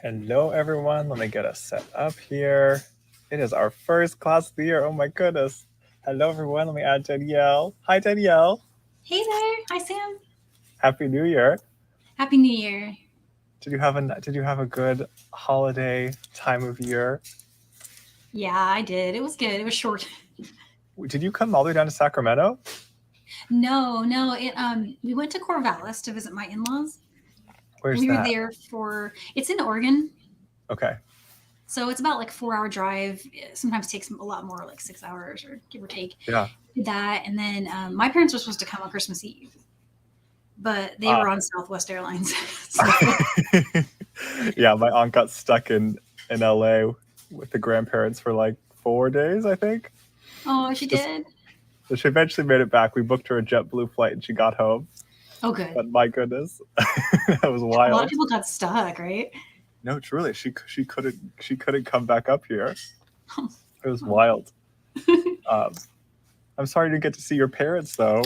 Hello, everyone. Let me get us set up here. It is our first class of the year. Oh my goodness. Hello, everyone. Let me add Danielle. Hi, Danielle. Hey there. Hi, Sam. Happy New Year. Happy New Year. Did you have a good holiday time of year? Yeah, I did. It was good. It was short. Did you come all the way down to Sacramento? No. We went to Corvallis to visit my in-laws. Where's We were that? there for. It's in Oregon, Okay. so it's about like 4 hour drive. It sometimes takes a lot more, like 6 hours or give or take. Yeah. Did that, and then my parents were supposed to come on Christmas Eve, but they Ah. were on Southwest Airlines. So, Yeah, my aunt got stuck in LA with the grandparents for like 4 days, I think. oh, She she just did. she eventually made it back. We booked her a JetBlue flight and she got home. Oh, good. But my goodness, that was A lot of wild. people got stuck, right? No, truly, she couldn't come back up here. It was wild. Um, I'm sorry you didn't get to see your parents though.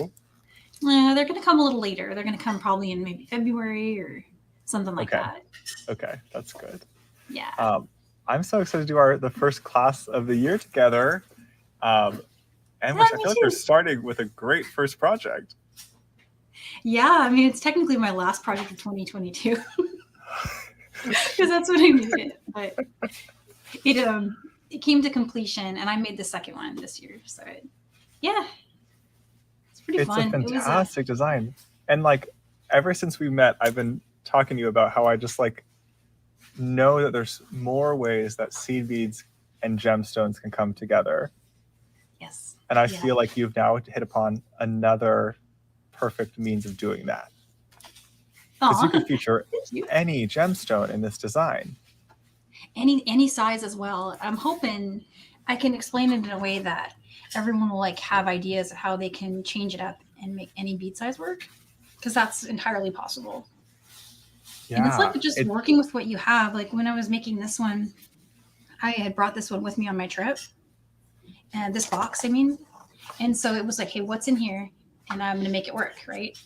Yeah, they're gonna come a little later. They're gonna come probably in maybe February or something like Okay, that. okay, that's good. Yeah. Um, I'm so excited to do our the first class of the year together, um, and Yeah, which I me feel like we're too. starting with a great first project. Yeah, I mean, it's technically my last project of 2022 because that's what I made it. But it came to completion, and I made the second one this year. So yeah, it's pretty It's a fun. It was a fantastic design, and like ever since we met, I've been talking to you about how I just like know that there's more ways that seed beads and gemstones can come together. yes, And I yeah. feel like you've now hit upon another perfect means of doing that. Because Aw, you could feature thank you. any gemstone in this design. Any size as well. I'm hoping I can explain it in a way that everyone will like have ideas of how they can change it up and make any bead size work because that's entirely possible. And it's like Yeah. just It working with what you have. Like when I was making this one, I had brought this one with me on my trip, and this box, I mean. And so it was like, hey, what's in here? And I'm going to make it work, right?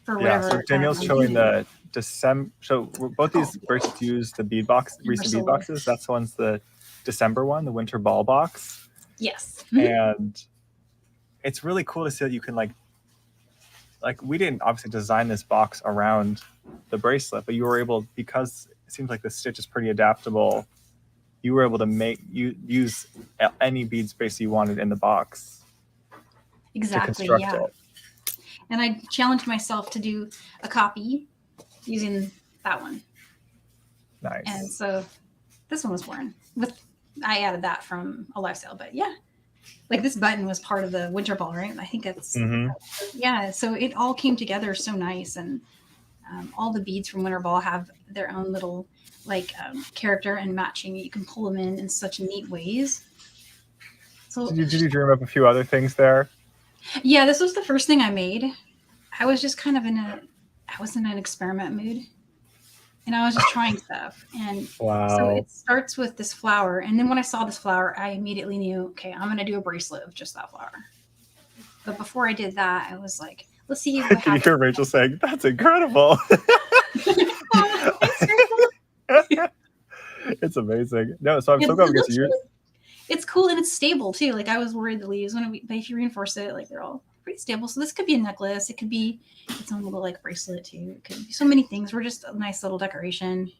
For yeah. So whatever Danielle's I'm showing beading. the December. So both Oh, these bracelets use the bead box, and recent bead solar. boxes. That's one's the December one, the winter ball box, Yes. and it's really cool to see that you can like we didn't obviously design this box around the bracelet, but you were able, because it seems like the stitch is pretty adaptable, you were able to use any bead space you wanted in the box to Exactly. construct Yeah. it. And I challenged myself to do a copy using that one. And Nice. so this one was born with, I added that from a lifestyle, but yeah, like this button was part of the winter ball, right? I think it's, Mm-hmm. yeah. So it all came together so nice. And all the beads from winter ball have their own little like character and matching. You can pull them in such neat ways. So Did you dream up a few other things there? yeah, this was the first thing I made. I was just kind of I was in an experiment mood, and I was just trying stuff. And so Wow. it starts with this flower, and then when I saw this flower, I immediately knew, okay, I'm gonna do a bracelet of just that flower. But before I did that, I was like, let's see what Can you happens. hear Rachel saying, "That's incredible"? Thanks, Rachel. It's amazing. No, so I'm It, so glad it we get to looks use. really, it's cool and it's stable too. Like I was worried the leaves when but if you reinforce it, like they're all pretty stable. So this could be a necklace. It could be its own little like bracelet too. It could be so many things. We're just a nice little decoration.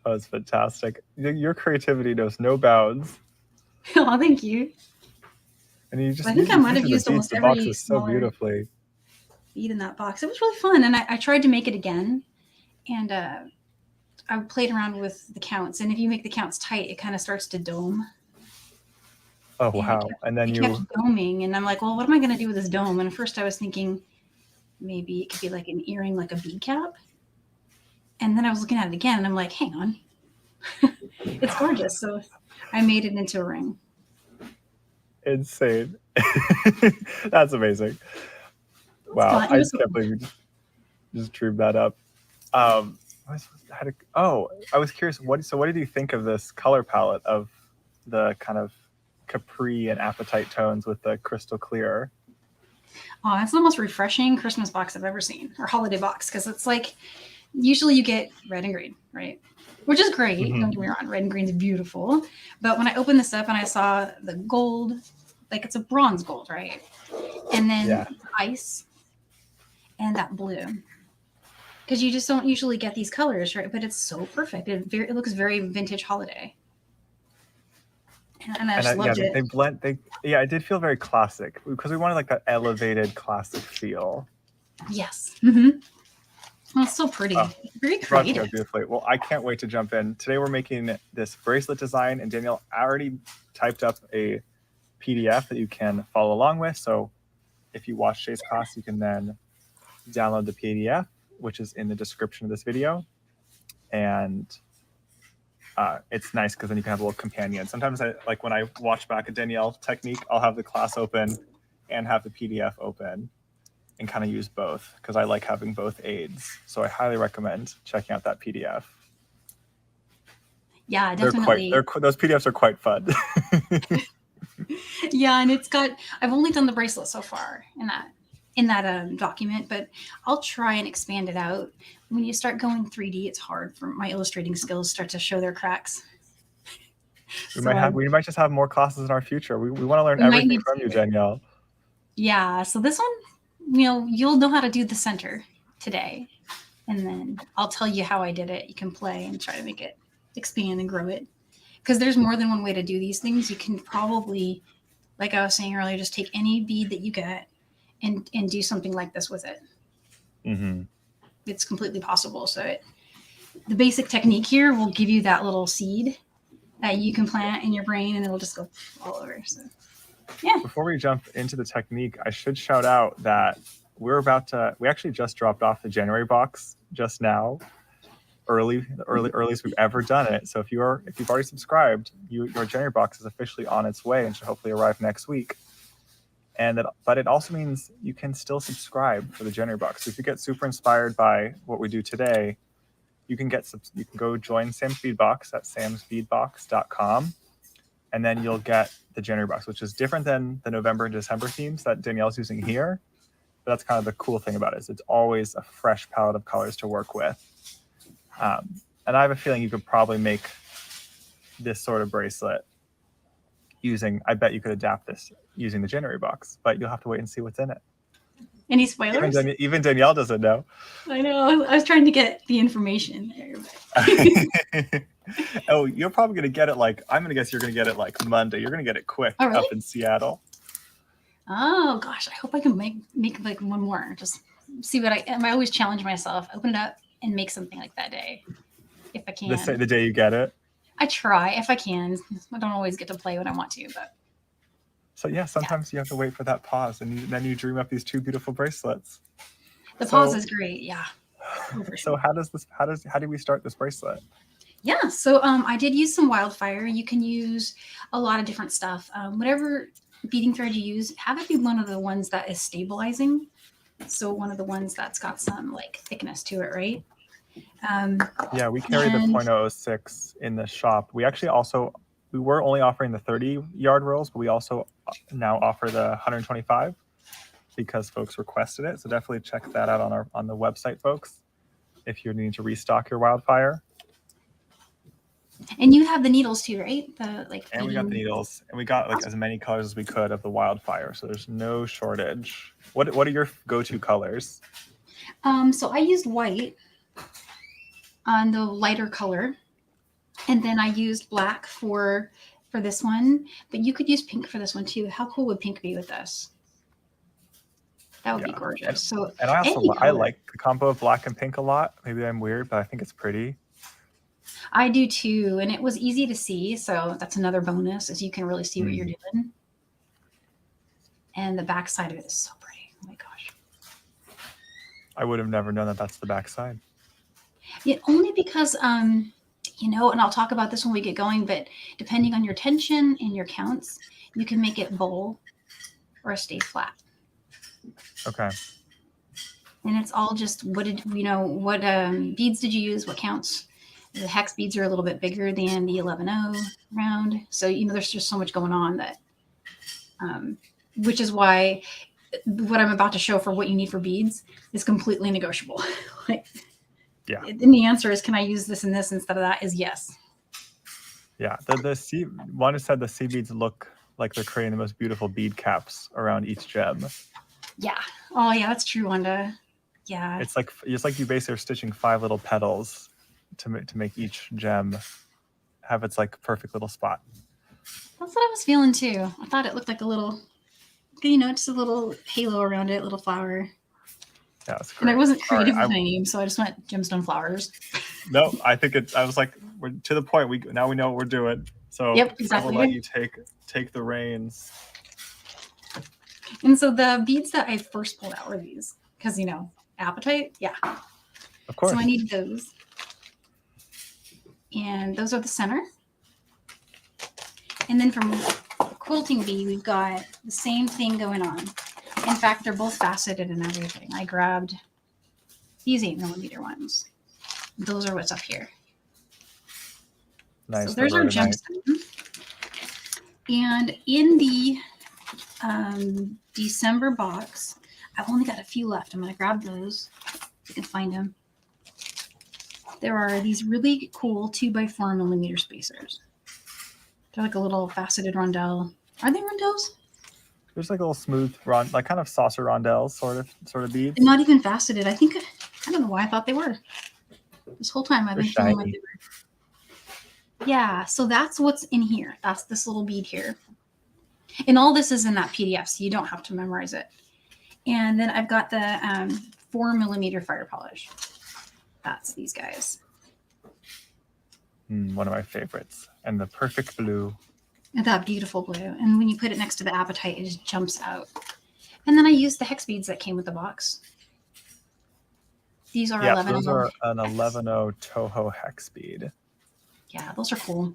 Oh, it's fantastic. Your creativity knows no bounds, Oh, thank you. and you I just think I you might have feature the used beads, almost the every boxes so smaller beautifully. bead in that box. It was really fun, and I tried to make it again, and I played around with the counts. And if you make the counts tight, it kind of starts to dome, Oh and wow! And then it kept you doming. And I'm like, well, what am I going to do with this dome? And at first, I was thinking maybe it could be like an earring, like a bead cap. And then I was looking at it again, and I'm like, hang on, it's gorgeous. So I made it into a ring. insane. That's amazing. It was Wow, fun. It I was just can't believe you just dreamed that up. Um, oh, I was curious. What did you think of this color palette of the kind of capri and apatite tones with the crystal clear? oh, it's the most refreshing Christmas box I've ever seen, or holiday box, because it's like usually you get red and green, right? which is great. Mhm. Don't get me wrong, red and green is beautiful. But when I opened this up and I saw the gold, like it's a bronze gold, right? And then Yeah. ice and that blue. Because you just don't usually get these colors, right? But it's so perfect. It looks very vintage holiday. And I And just yeah, loved it. they blend. It did feel very classic because we wanted like that elevated classic feel. Yes. Mm-hmm. Oh, it's so pretty. Oh, Very you brought it creative. together beautifully. Well, I can't wait to jump in. Today we're making this bracelet design, and Danielle already typed up a PDF that you can follow along with. So if you watch today's class, you can then download the PDF, which is in the description of this video. And it's nice because then you can have a little companion. Sometimes I like when I watch back a Danielle technique, I'll have the class open and have the PDF open and kind of use both because I like having both aids. So I highly recommend checking out that PDF. Yeah, definitely. Those PDFs are quite fun. Yeah, and it's got. I've only done the bracelet so far in that document, but I'll try and expand it out. When you start going 3D, it's hard for my illustrating skills start to show their cracks. we So we might just have more classes in our future. We want to learn we might everything need from you, to. Danielle. Yeah, so this one, you'll know how to do the center today, and then I'll tell you how I did it. You can play and try to make it expand and grow it. Because there's more than one way to do these things. You can probably, like I was saying earlier, just take any bead that you get and do something like this with it. Mm-hmm. It's completely possible. So the basic technique here will give you that little seed that you can plant in your brain, and it'll just go all over. So yeah. Before we jump into the technique, I should shout out that we actually just dropped off the January box just now, earliest we've ever done it. So if you've already subscribed, your January box is officially on its way and should hopefully arrive next week. But it also means you can still subscribe for the January box. So if you get super inspired by what we do today, you can go join Sam's Bead Box at samsbeadbox.com, and then you'll get the January box, which is different than the November and December themes that Danielle's using here. But that's kind of the cool thing about it, is it's always a fresh palette of colors to work with. And I have a feeling you could probably make this sort of bracelet I bet you could adapt this using the January box, but you'll have to wait and see what's in it. Any spoilers? Even Danielle doesn't know. I know. I was trying to get the information there. But... Oh, you're probably going to get it I'm going to guess you're going to get it Monday. You're going to get it quick up in Seattle. Oh, gosh. I hope I can make like one more. Just see what I always challenge myself. Open it up and make something like that day, if I can. The day you get it? I try, if I can. I don't always get to play when I want to, but... So yeah, sometimes you have to wait for that pause, and then you dream up these two beautiful bracelets. The pause is great, yeah. So how do we start this bracelet? Yeah, so I did use some wildfire. You can use a lot of different stuff. Whatever beading thread you use, have it be one of the ones that is stabilizing. So one of the ones that's got some thickness to it, right? Yeah, we carry the .006 in the shop. We were only offering the 30-yard rolls, but we also now offer the 125 because folks requested it. So definitely check that out on the website, folks, if you're needing to restock your wildfire. And you have the needles too, right? And we got the needles, and we got as many colors as we could of the wildfire. So there's no shortage. What are your go-to colors? So I used white on the lighter color. And then I used black for this one, but you could use pink for this one too. How cool would pink be with this? That would be gorgeous. And I like the combo of black and pink a lot. Maybe I'm weird, but I think it's pretty. I do too, and it was easy to see. So that's another bonus, is you can really see what you're doing. And the back side of it is so pretty. Oh my gosh! I would have never known that that's the back side. Yeah, only because and I'll talk about this when we get going, but depending on your tension and your counts, you can make it bowl or stay flat. Okay. And it's all just what beads did you use? What counts? The hex beads are a little bit bigger than the 11-0 round. So, there's just so much going on that, which is why what I'm about to show for what you need for beads is completely negotiable. Yeah. And the answer is, can I use this and this instead of that? Is yes. Yeah. Wanda said the sea beads look like they're creating the most beautiful bead caps around each gem. Yeah. Oh yeah, that's true, Wanda. Yeah. It's like you basically are stitching 5 little petals to make each gem have its like perfect little spot. That's what I was feeling too. I thought it looked like a little, you know, just a little halo around it, little flower. Yeah, it's great. And I wasn't creative All right, with my name, so I just went gemstone flowers. No, I think I was like, we're to the point. We know what we're doing. So Yep, exactly. I will let you take the reins. And so the beads that I first pulled out were these, because you know, appetite. Yeah. Of course. So I need those. And those are the center. And then from quilting bee, we've got the same thing going on. In fact, they're both faceted and everything. I grabbed these 8mm ones. Those are what's up here. Nice. So there's our gemstone. And in the December box, I've only got a few left. I'm going to grab those if you can find them. There are these really cool 2x4mm spacers. They're like a little faceted rondelle. Are they rondelles? There's like a little smooth like kind of saucer rondelles sort of beads. They're not even faceted. I don't know why I thought they were. This whole time I've been feeling like they were. Yeah, so that's what's in here. That's this little bead here. And all this is in that PDF, so you don't have to memorize it. And then I've got the 4mm fire polish. That's these guys. One of my favorites. And the perfect blue. And that beautiful blue. And when you put it next to the appetite, it just jumps out. And then I used the hex beads that came with the box. These are 11. Those are an 11-0 Toho hex bead. Yeah, those are cool.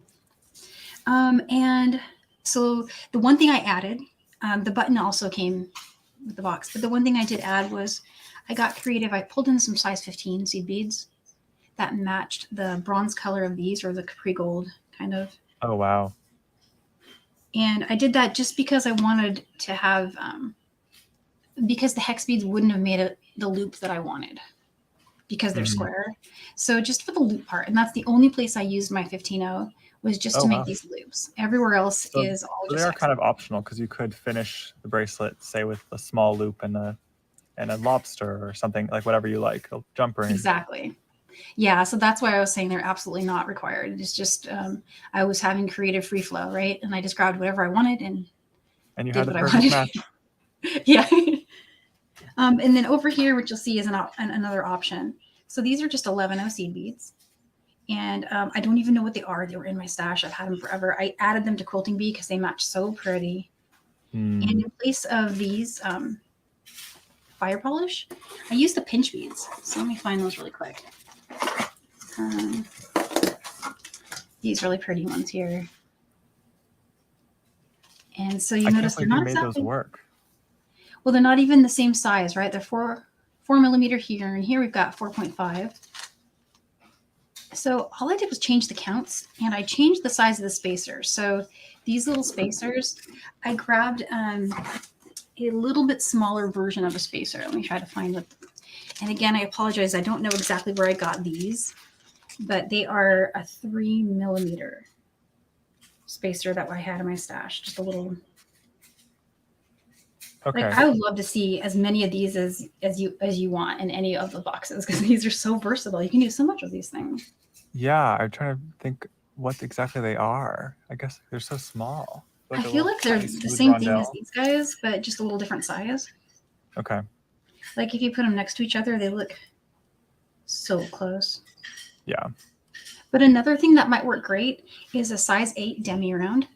And so the one thing I added, the button also came with the box, but the one thing I did add was I got creative. I pulled in some size 15 seed beads that matched the bronze color of these, or the Capri Gold kind of. Oh, wow. And I did that just because I wanted to have, because the hex beads wouldn't have made the loop that I wanted because they're square. So just for the loop part, and that's the only place I used my 15-0 was just to make these loops. Everywhere else is all just. They are kind of optional because you could finish the bracelet, say, with a small loop and a lobster or something, like whatever you like, a jump ring. Exactly. Yeah, so that's why I was saying they're absolutely not required. It's just I was having creative free flow, right? And I just grabbed whatever I wanted and you did had the what perfect I wanted. match. Yeah. And then over here, what you'll see is another option. So these are just 11-0 seed beads. And I don't even know what they are. They were in my stash. I've had them forever. I added them to Quilting Bee because they match so pretty. And in place of these fire polish, I used the pinch beads. So let me find those really quick. These really pretty ones here. And so you notice they're not exactly. Those work. Well, they're not even the same size, right? They're 4mm here, and here we've got 4.5. So all I did was change the counts, and I changed the size of the spacers. So these little spacers, I grabbed a little bit smaller version of a spacer. Let me try to find what. And again, I apologize. I don't know exactly where I got these, but they are a 3mm spacer that I had in my stash. Just a little. Okay. Like, I would love to see as many of these as you want in any of the boxes, because these are so versatile. You can do so much with these things. Yeah, I'm trying to think what exactly they are. I guess they're so small. I feel like they're the same thing as these guys, but just a little different size. Okay. Like if you put them next to each other, they look so close. Yeah. But another thing that might work great is a size 8 demi round.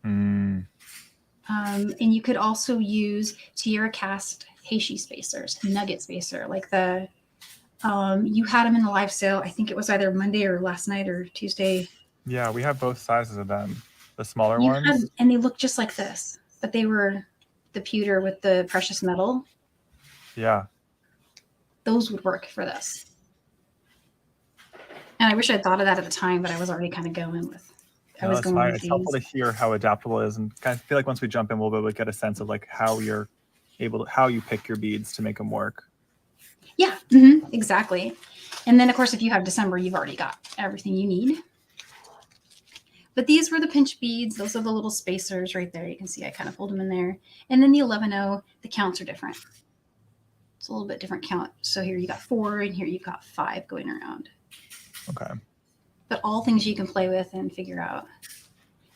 And you could also use Tierra Cast Heishi spacers, nugget spacer, like the, you had them in the live sale. I think it was either Monday or last night or Tuesday. Yeah, we have both sizes of them. The smaller ones. And they look just like this, but they were the pewter with the precious metal. Yeah. Those would work for this. And I wish I'd thought of that at the time, but I was already kind of going with. It's fine. It's helpful to hear how adaptable it is, and kind of feel like once we jump in, we'll be able to get a sense of like how you pick your beads to make them work. Yeah, exactly. And then, of course, if you have December, you've already got everything you need. But these were the pinch beads. Those are the little spacers right there. You can see I kind of pulled them in there. And then the 11-0, the counts are different. It's a little bit different count. So here you got 4, and here you've got 5 going around. Okay. But all things you can play with and figure out.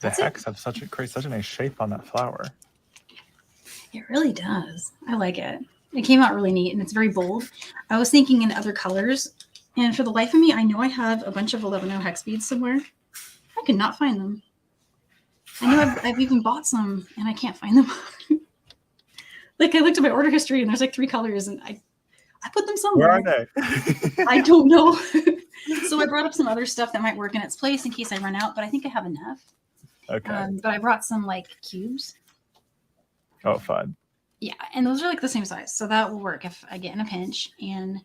The hex have such a nice shape on that flower. It really does. I like it. It came out really neat, and it's very bold. I was thinking in other colors, and for the life of me, I know I have a bunch of 11-0 hex beads somewhere. I could not find them. I know I've even bought some, and I can't find them. Like, I looked at my order history, and there's like 3 colors, and I put them somewhere. Where are they? I don't know. So I brought up some other stuff that might work in its place in case I run out, but I think I have enough. Okay. But I brought some like cubes. Oh, fun. Yeah, and those are like the same size, so that will work if I get in a pinch. And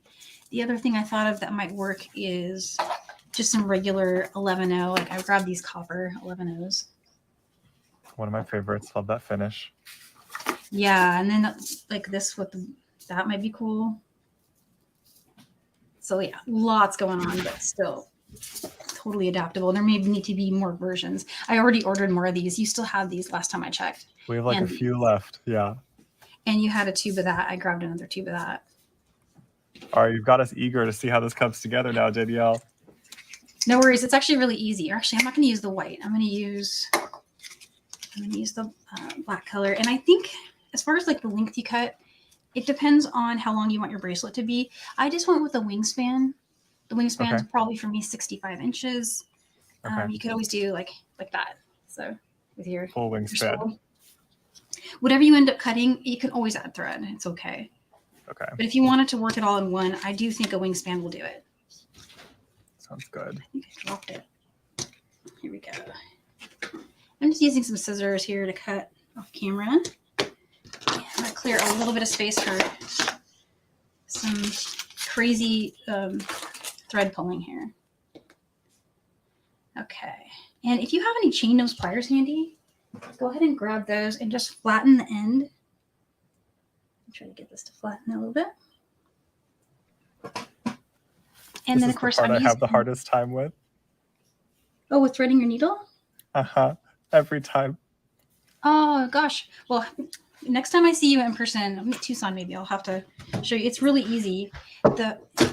the other thing I thought of that might work is just some regular 11-0. Like I grabbed these copper 11-0s. One of my favorites. Love that finish. Yeah, and then like this with that might be cool. So yeah, lots going on, but still totally adaptable. There may need to be more versions. I already ordered more of these. You still have these last time I checked. We have like a few left. Yeah. And you had a tube of that. I grabbed another tube of that. All right, you've got us eager to see how this comes together now, Danielle. No worries. It's actually really easy. Or actually, I'm not going to use the white. I'm going to use the black color. And I think as far as like the length you cut, it depends on how long you want your bracelet to be. I just went with the wingspan. The wingspan is probably for me 65 inches. You could always do like that. So with your full wingspan. Whatever you end up cutting, you can always add thread. It's okay. Okay. But if you wanted to work it all in one, I do think a wingspan will do it. Sounds good. I think I dropped it. Here we go. I'm just using some scissors here to cut off camera. I'm going to clear a little bit of space for some crazy thread pulling here. Okay. And if you have any chain nose pliers handy, go ahead and grab those and just flatten the end. I'm trying to get this to flatten a little bit. And then, of course, I have the hardest time with. Oh, with threading your needle? Every time. Oh, gosh. Well, next time I see you in person, Tucson, maybe I'll have to show you. It's really easy.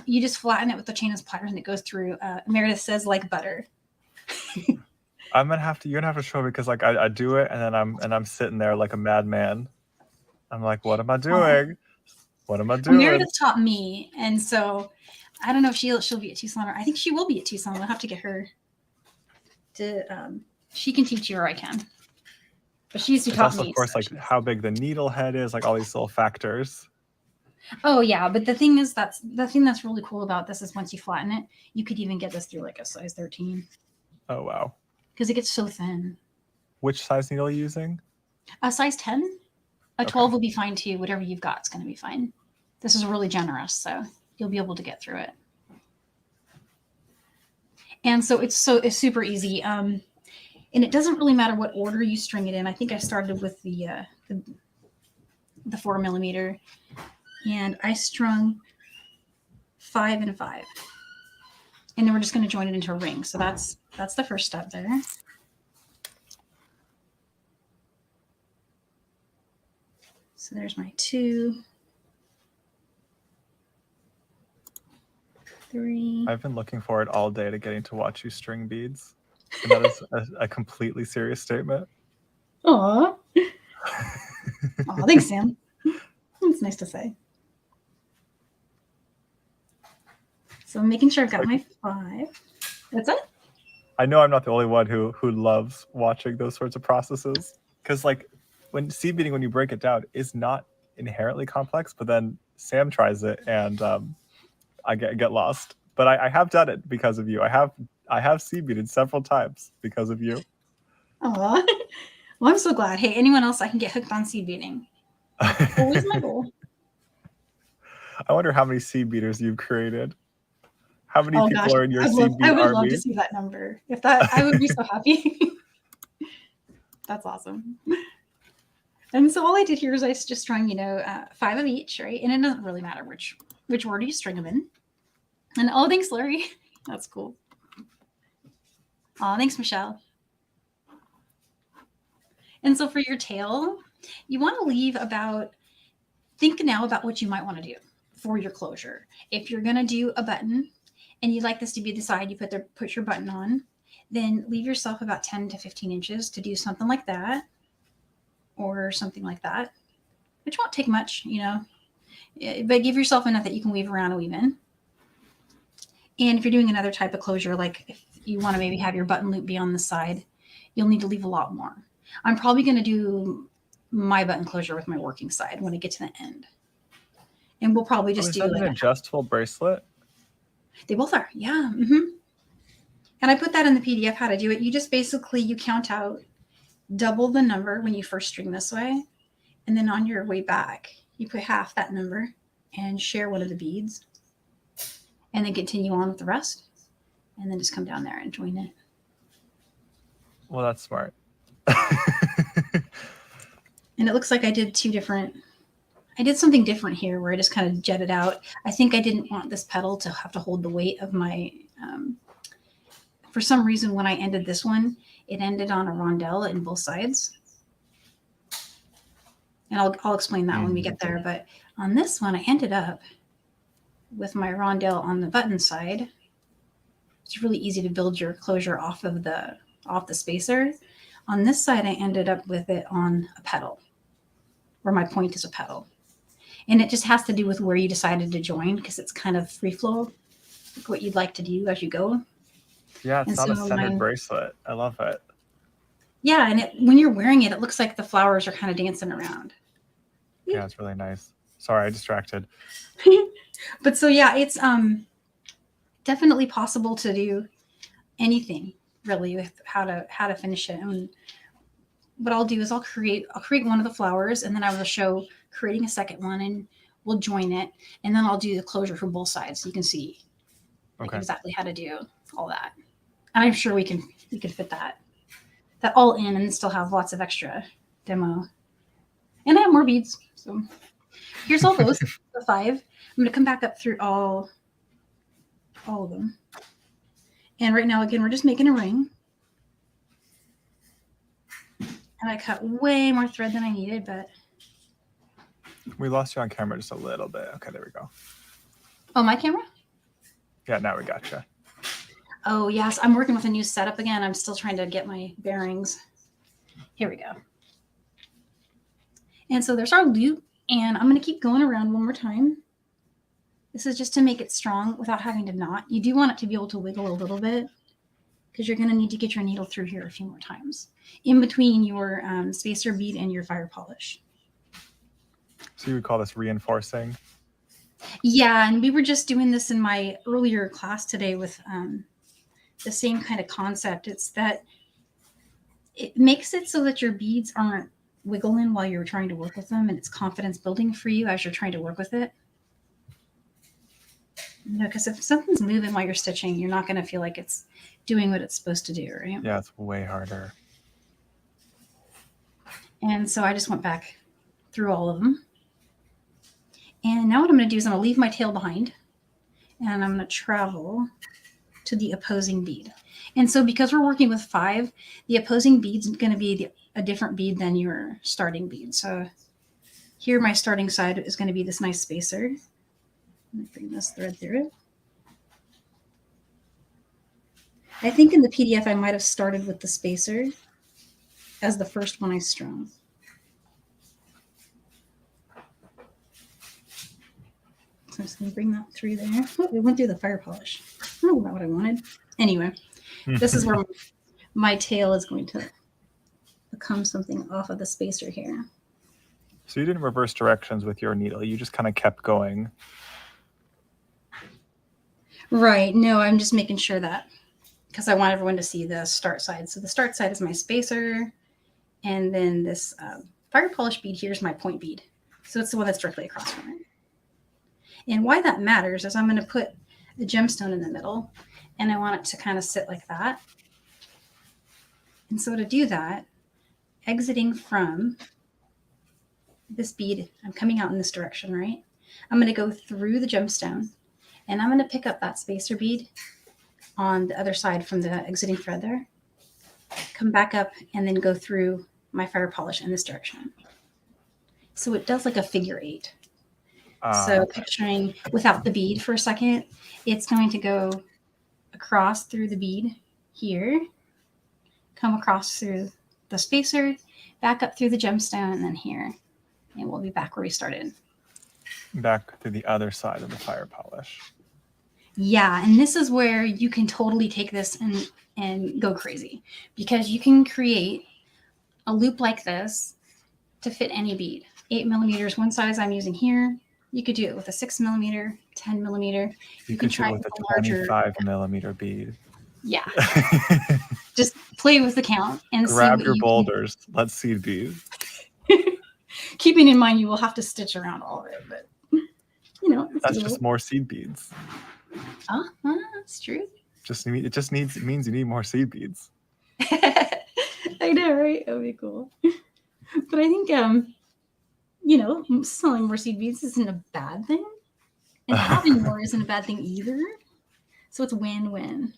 You just flatten it with the chain nose pliers and it goes through. Meredith says like butter. You're gonna have to show me because like I do it and then I'm sitting there like a madman. I'm like, what am I doing? What am I doing? Meredith taught me, and so I don't know if she'll be at Tucson, or I think she will be at Tucson. We'll have to get her to. She can teach you, or I can. But she's who taught me. Of course, like how big the needle head is, like all these little factors. Oh yeah, but the thing is, the thing that's really cool about this is once you flatten it, you could even get this through like a size 13. Oh wow. Because it gets so thin. Which size needle are you using? A size 10. A 12 will be fine too. Whatever you've got is going to be fine. This is really generous, so you'll be able to get through it. And so it's super easy. And it doesn't really matter what order you string it in. I think I started with the 4mm, and I strung 5 and 5. And then we're just going to join it into a ring. So that's the first step there. So there's my 2, 3. I've been looking forward all day to getting to watch you string beads. And that is a completely serious statement. Aw. Aw, thanks, Sam. That's nice to say. So I'm making sure I've got my 5. That's it? I know I'm not the only one who loves watching those sorts of processes. Because like when seed beading, when you break it down, is not inherently complex, but then Sam tries it and I get lost. But I have done it because of you. I have seed beaded several times because of you. Aw. Well, I'm so glad. Hey, anyone else I can get hooked on seed beading? Always my goal. I wonder how many seed beaters you've created. How many people are in your seed bead army? I would army? love to see that number. If that, I would be so happy. That's awesome. And so all I did here is I just strung, 5 of each, right? And it doesn't really matter which order you string them in. And oh, thanks, Larry. That's cool. Oh, thanks, Michelle. And so for your tail, you want to leave about, think now about what you might want to do for your closure. If you're going to do a button and you'd like this to be the side you put your button on, then leave yourself about 10 to 15 inches to do something like that or something like that, which won't take much, you know, but give yourself enough that you can weave around and weave in. And if you're doing another type of closure, like if you want to maybe have your button loop be on the side, you'll need to leave a lot more. I'm probably going to do my button closure with my working side when I get to the end. And we'll probably just do that an adjustable bracelet? They both are, yeah. Mm-hmm. And I put that in the PDF how to do it. You just basically, you count out double the number when you first string this way. And then on your way back, you put half that number and share one of the beads. And then continue on with the rest. And then just come down there and join it. Well, that's smart. And it looks like I did I did something different here where I just kind of jetted out. I think I didn't want this petal to have to hold the weight of my, for some reason when I ended this one, it ended on a rondelle in both sides. And I'll explain that when we get there. But on this one, I ended up with my rondelle on the button side. It's really easy to build your closure off the spacer. On this side, I ended up with it on a petal, where my point is a petal. And it just has to do with where you decided to join, because it's kind of free flow, like what you'd like to do as you go. Yeah, it's not a centered bracelet. I love it. Yeah, and when you're wearing it, it looks like the flowers are kind of dancing around. Yeah, it's really nice. Sorry, I distracted. But so yeah, it's definitely possible to do anything really with how to finish it. And what I'll do is I'll create one of the flowers, and then I will show creating a second one, and we'll join it, and then I'll do the closure for both sides so you can see exactly how to do all that. And I'm sure we can fit that all in and still have lots of extra demo. And I have more beads. So here's all those, the 5. I'm going to come back up through all of them. And right now, again, we're just making a ring. And I cut way more thread than I needed, but. We lost you on camera just a little bit. Okay, there we go. Oh, my camera? Yeah, now we got you. Oh, yes. I'm working with a new setup again. I'm still trying to get my bearings. Here we go. And so there's our loop, and I'm going to keep going around one more time. This is just to make it strong without having to knot. You do want it to be able to wiggle a little bit, because you're going to need to get your needle through here a few more times in between your spacer bead and your fire polish. So you would call this reinforcing? Yeah, and we were just doing this in my earlier class today with the same kind of concept. It's that it makes it so that your beads aren't wiggling while you're trying to work with them, and it's confidence building for you as you're trying to work with it. You know, because if something's moving while you're stitching, you're not going to feel like it's doing what it's supposed to do, right? Yeah, it's way harder. And so I just went back through all of them. And now what I'm going to do is I'm going to leave my tail behind, and I'm going to travel to the opposing bead. And so because we're working with 5, the opposing bead's going to be a different bead than your starting bead. So here my starting side is going to be this nice spacer. I'm going to bring this thread through it. I think in the PDF I might have started with the spacer as the first one I strung. So I'm just going to bring that through there. Oh, it went through the fire polish. I don't know about what I wanted. Anyway, this is where my tail is going to become something off of the spacer here. So you didn't reverse directions with your needle. You just kind of kept going. Right. No, I'm just making sure that, because I want everyone to see the start side. So the start side is my spacer. And then this fire polish bead here is my point bead. So it's the one that's directly across from it. And why that matters is I'm going to put the gemstone in the middle, and I want it to kind of sit like that. And so to do that, exiting from this bead, I'm coming out in this direction, right? I'm going to go through the gemstone, And I'm going to pick up that spacer bead on the other side from the exiting thread there. Come back up and then go through my fire polish in this direction. So it does like a figure 8. So Okay. picturing without the bead for a second, it's going to go across through the bead here, come across through the spacer, back up through the gemstone, and then here. And we'll be back where we started. Back to the other side of the fire polish. Yeah, and this is where you can totally take this and go crazy, because you can create a loop like this to fit any bead. 8 millimeters, one size I'm using here. You could do it with a 6 millimeter, 10 millimeter. You could try it with a 25 millimeter bead. Yeah. Just play with the count and grab see your boulders. Let's seed bead. Keeping in mind you will have to stitch around all of it, but you know, that's just more seed beads. Oh, that's true. It means you need more seed beads. I know, right? That would be cool. But I think you know, selling more seed beads isn't a bad thing, and having more isn't a bad thing either. So it's win-win.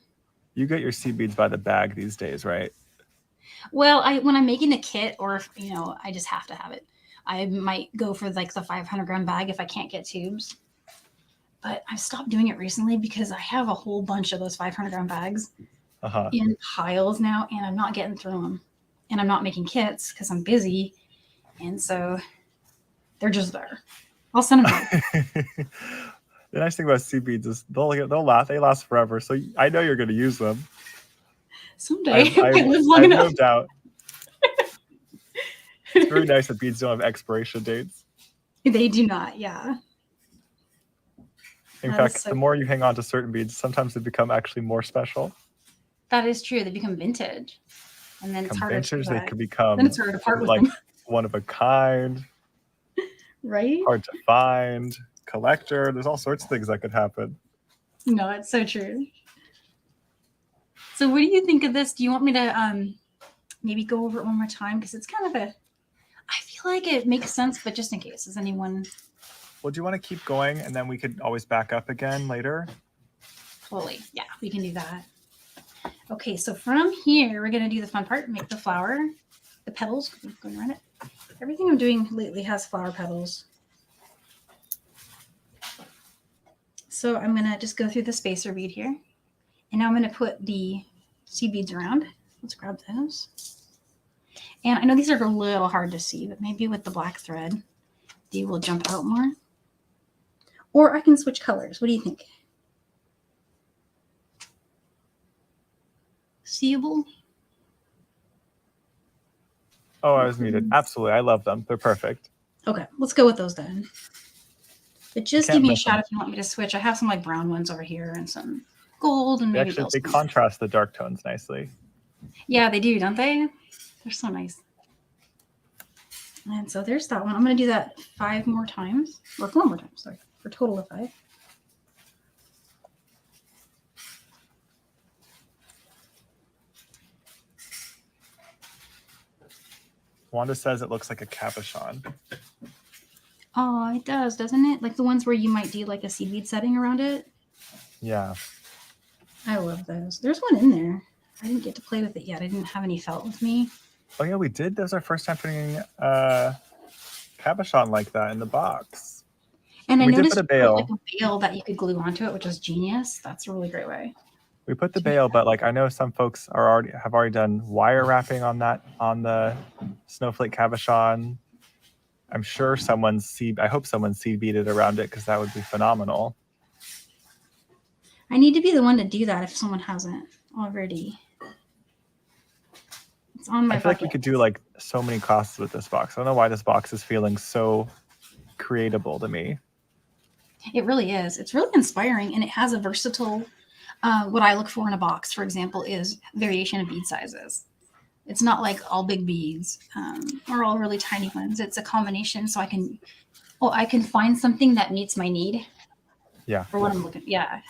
You get your seed beads by the bag these days, right? Well, when I'm making a kit, or if, you know, I just have to have it, I might go for like the 500-gram bag if I can't get tubes. But I've stopped doing it recently because I have a whole bunch of those 500-gram bags in piles now, and I'm not getting through them. And I'm not making kits because I'm busy, and so they're just there. I'll send them back. The nice thing about seed beads is they last forever. So I know you're going to use them. Someday. I have no doubt. It's very nice that beads don't have expiration dates. They do not, yeah. In fact, the more you hang on to certain beads, sometimes they become actually more special. That is true. They become vintage. And then it's harder to they could become then it's harder to part with like them. one of a kind. Right? Hard to find. Collector. There's all sorts of things that could happen. No, it's so true. So what do you think of this? Do you want me to maybe go over it one more time? Because it's kind of I feel like it makes sense, but just in case. Does anyone... Well, do you want to keep going and then we could always back up again later? Totally. Yeah, we can do that. Okay, so from here, we're going to do the fun part, make the flower, the petals. I'm going to run it. Everything I'm doing lately has flower petals. So I'm going to just go through the spacer bead here. And now I'm going to put the seed beads around. Let's grab those. And I know these are a little hard to see, but maybe with the black thread, they will jump out more. Or I can switch colors. What do you think? Seeable? Oh, I was muted. Absolutely. I love them. They're perfect. Okay, let's go with those then. But just give me a shout if you want me to switch. I have some like brown ones over here and some gold and maybe they contrast the dark tones nicely. Yeah, they do, don't they? They're so nice. And so there's that one. I'm going to do that 5 more times, or 4 more times, sorry, for a total of 5. Wanda says it looks like a cabochon. Oh, it does, doesn't it? Like the ones where you might do like a seed bead setting around it. Yeah. I love those. There's one in there. I didn't get to play with it yet. I didn't have any felt with me. Oh yeah, we did. That was our first time putting cabochon like that in the box. And I noticed you put like a bail that you could glue onto it, which was genius. That's a really great way. We put the bail, but like I know some folks have already done wire wrapping on the snowflake cabochon. I'm sure I hope someone seed beaded around it because that would be phenomenal. I need to be the one to do that if someone hasn't already. It's on my I feel like we could do like so many classes with this box. I don't know why this box is feeling so creatable to me. It really is. It's really inspiring, and it has a versatile. What I look for in a box, for example, is variation of bead sizes. It's not like all big beads or all really tiny ones. It's a combination, so I can find something that meets my need. Yeah. For what I'm looking. Yeah.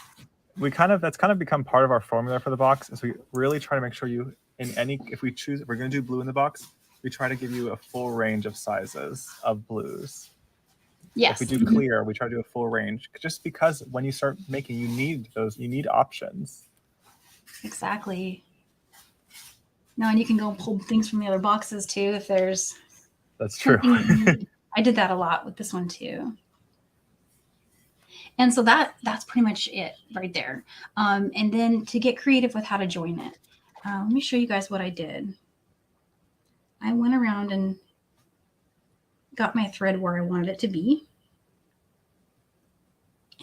That's kind of become part of our formula for the box. Is we really try to make sure if we're going to do blue in the box, we try to give you a full range of sizes of blues. Yes. If we do clear, we try to do a full range, just because when you start making, you need options. Exactly. No, and you can go pull things from the other boxes too if there's That's true. something you need. I did that a lot with this one too. And so that's pretty much it right there. And then to get creative with how to join it, let me show you guys what I did. I went around and got my thread where I wanted it to be.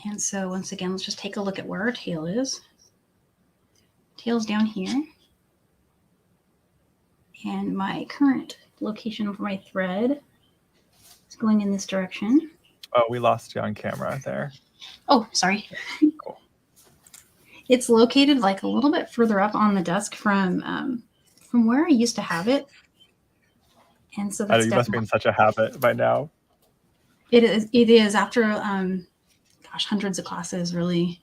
And so once again, let's just take a look at where our tail is. Tail's down here. And my current location for my thread is going in this direction. Oh, we lost you on camera there. Oh, sorry. Cool. It's located like a little bit further up on the desk from where I used to have it. And so that's you must be in such a habit by now. It is after hundreds of classes, really.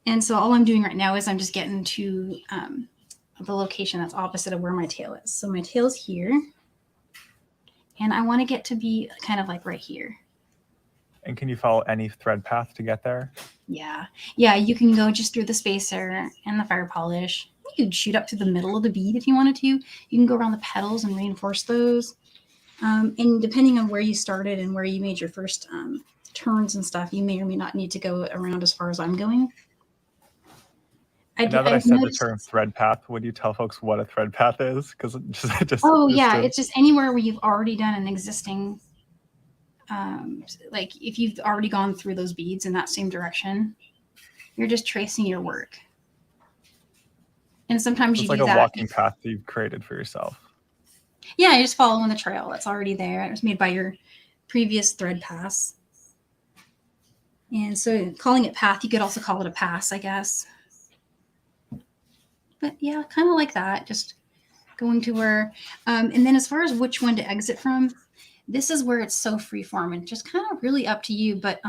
And so all I'm doing right now is I'm just getting to the location that's opposite of where my tail is. So my tail's here. And I want to get to be kind of like right here. And can you follow any thread path to get there? Yeah. Yeah, you can go just through the spacer and the fire polish. You could shoot up to the middle of the bead if you wanted to. You can go around the petals and reinforce those. And depending on where you started and where you made your first turns and stuff, you may or may not need to go around as far as I'm going. Now that I said the term thread path, would you tell folks what a thread path is? Because it's just anywhere where you've already done an existing, like if you've already gone through those beads in that same direction, you're just tracing your work. And sometimes you do that. It's like a walking path that you've created for yourself. Yeah, you're just following the trail that's already there. It was made by your previous thread pass. And so calling it path, you could also call it a pass, I guess. But yeah, kind of like that, just going to where, and then as far as which one to exit from, this is where it's so freeform and just kind of really up to you. But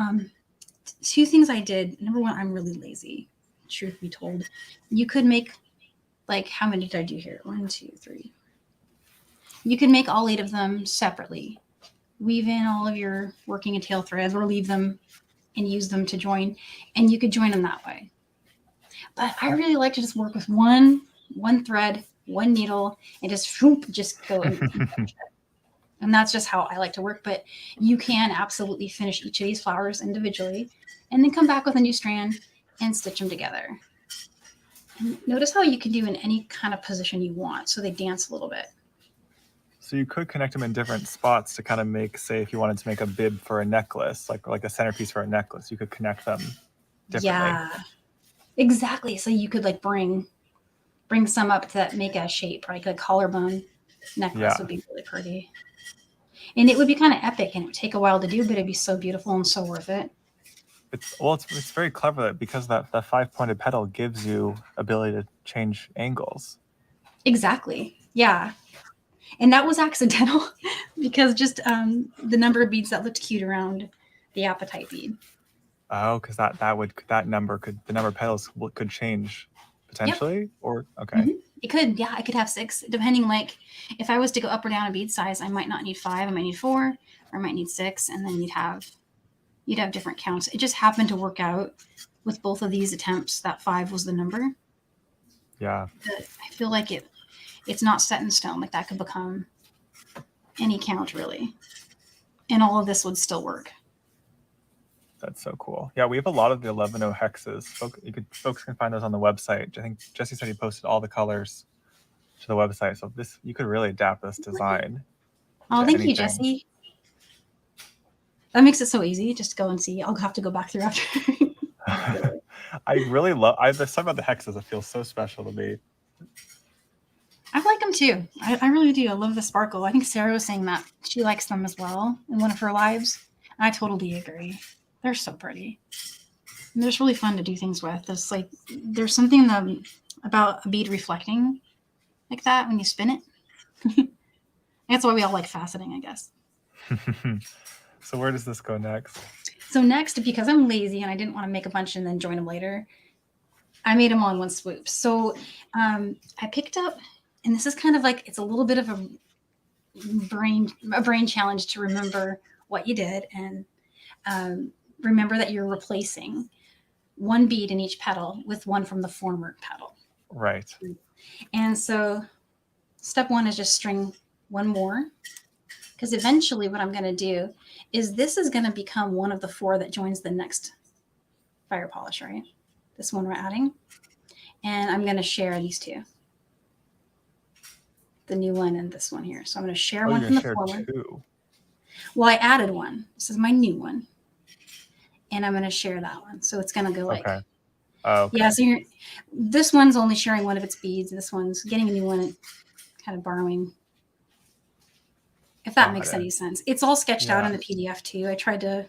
two things I did. Number one, I'm really lazy, truth be told. You could make, like, how many did I do here? 1, 2, 3. You can make all 8 of them separately. Weave in all of your working and tail threads or leave them and use them to join. And you could join them that way. But I really like to just work with one thread, one needle, and just go. And that's just how I like to work. But you can absolutely finish each of these flowers individually and then come back with a new strand and stitch them together. And notice how you can do in any kind of position you want. So they dance a little bit. So you could connect them in different spots to kind of make, say, if you wanted to make a bib for a necklace, like a centerpiece for a necklace, you could connect them differently. Yeah, exactly. So you could like bring some up to make a shape, like a collarbone necklace would be really pretty. And it would be kind of epic and it would take a while to do, but it'd be so beautiful and so worth it. It's very clever that because that 5-pointed petal gives you ability to change angles. Exactly. Yeah. And that was accidental because just the number of beads that looked cute around the apatite bead. Oh, because the number of petals could change potentially. Yep. Or okay. Mm-hmm. It could, yeah. I could have 6, depending. Like if I was to go up or down a bead size, I might not need 5. I might need 4, or I might need 6, and then you'd have different counts. It just happened to work out with both of these attempts that 5 was the number. Yeah. But I feel like it's not set in stone. Like that could become any count really. And all of this would still work. That's so cool. Yeah, we have a lot of the 11-0 hexes. Folks can find those on the website. I think Jesse said he posted all the colors to the website. So you could really adapt this design. Oh, thank you, Jesse. That makes it so easy. Just go and see. I'll have to go back through after. I really love. There's something about the hexes that feels so special to me. I like them too. I really do. I love the sparkle. I think Sarah was saying that she likes them as well in one of her lives. I totally agree. They're so pretty. And they're just really fun to do things with. There's something about a bead reflecting like that when you spin it. That's why we all like faceting, I guess. So where does this go next? So next, because I'm lazy and I didn't want to make a bunch and then join them later, I made them all in one swoop. So I picked up, and this is kind of like, it's a little bit of a brain challenge to remember what you did, and remember that you're replacing one bead in each petal with one from the former petal. Right. And so step one is just string one more, because eventually what I'm going to do is this is going to become one of the 4 that joins the next fire polish, right? This one we're adding. And I'm going to share these 2. The new one and this one here. So I'm going to share one from the former. 2. Well, I added one. This is my new one. And I'm going to share that one. So it's going to go like, okay. Okay. Yeah, so this one's only sharing one of its beads. This one's getting a new one and kind of borrowing. If that makes any sense. It's all sketched out in the PDF too. I tried to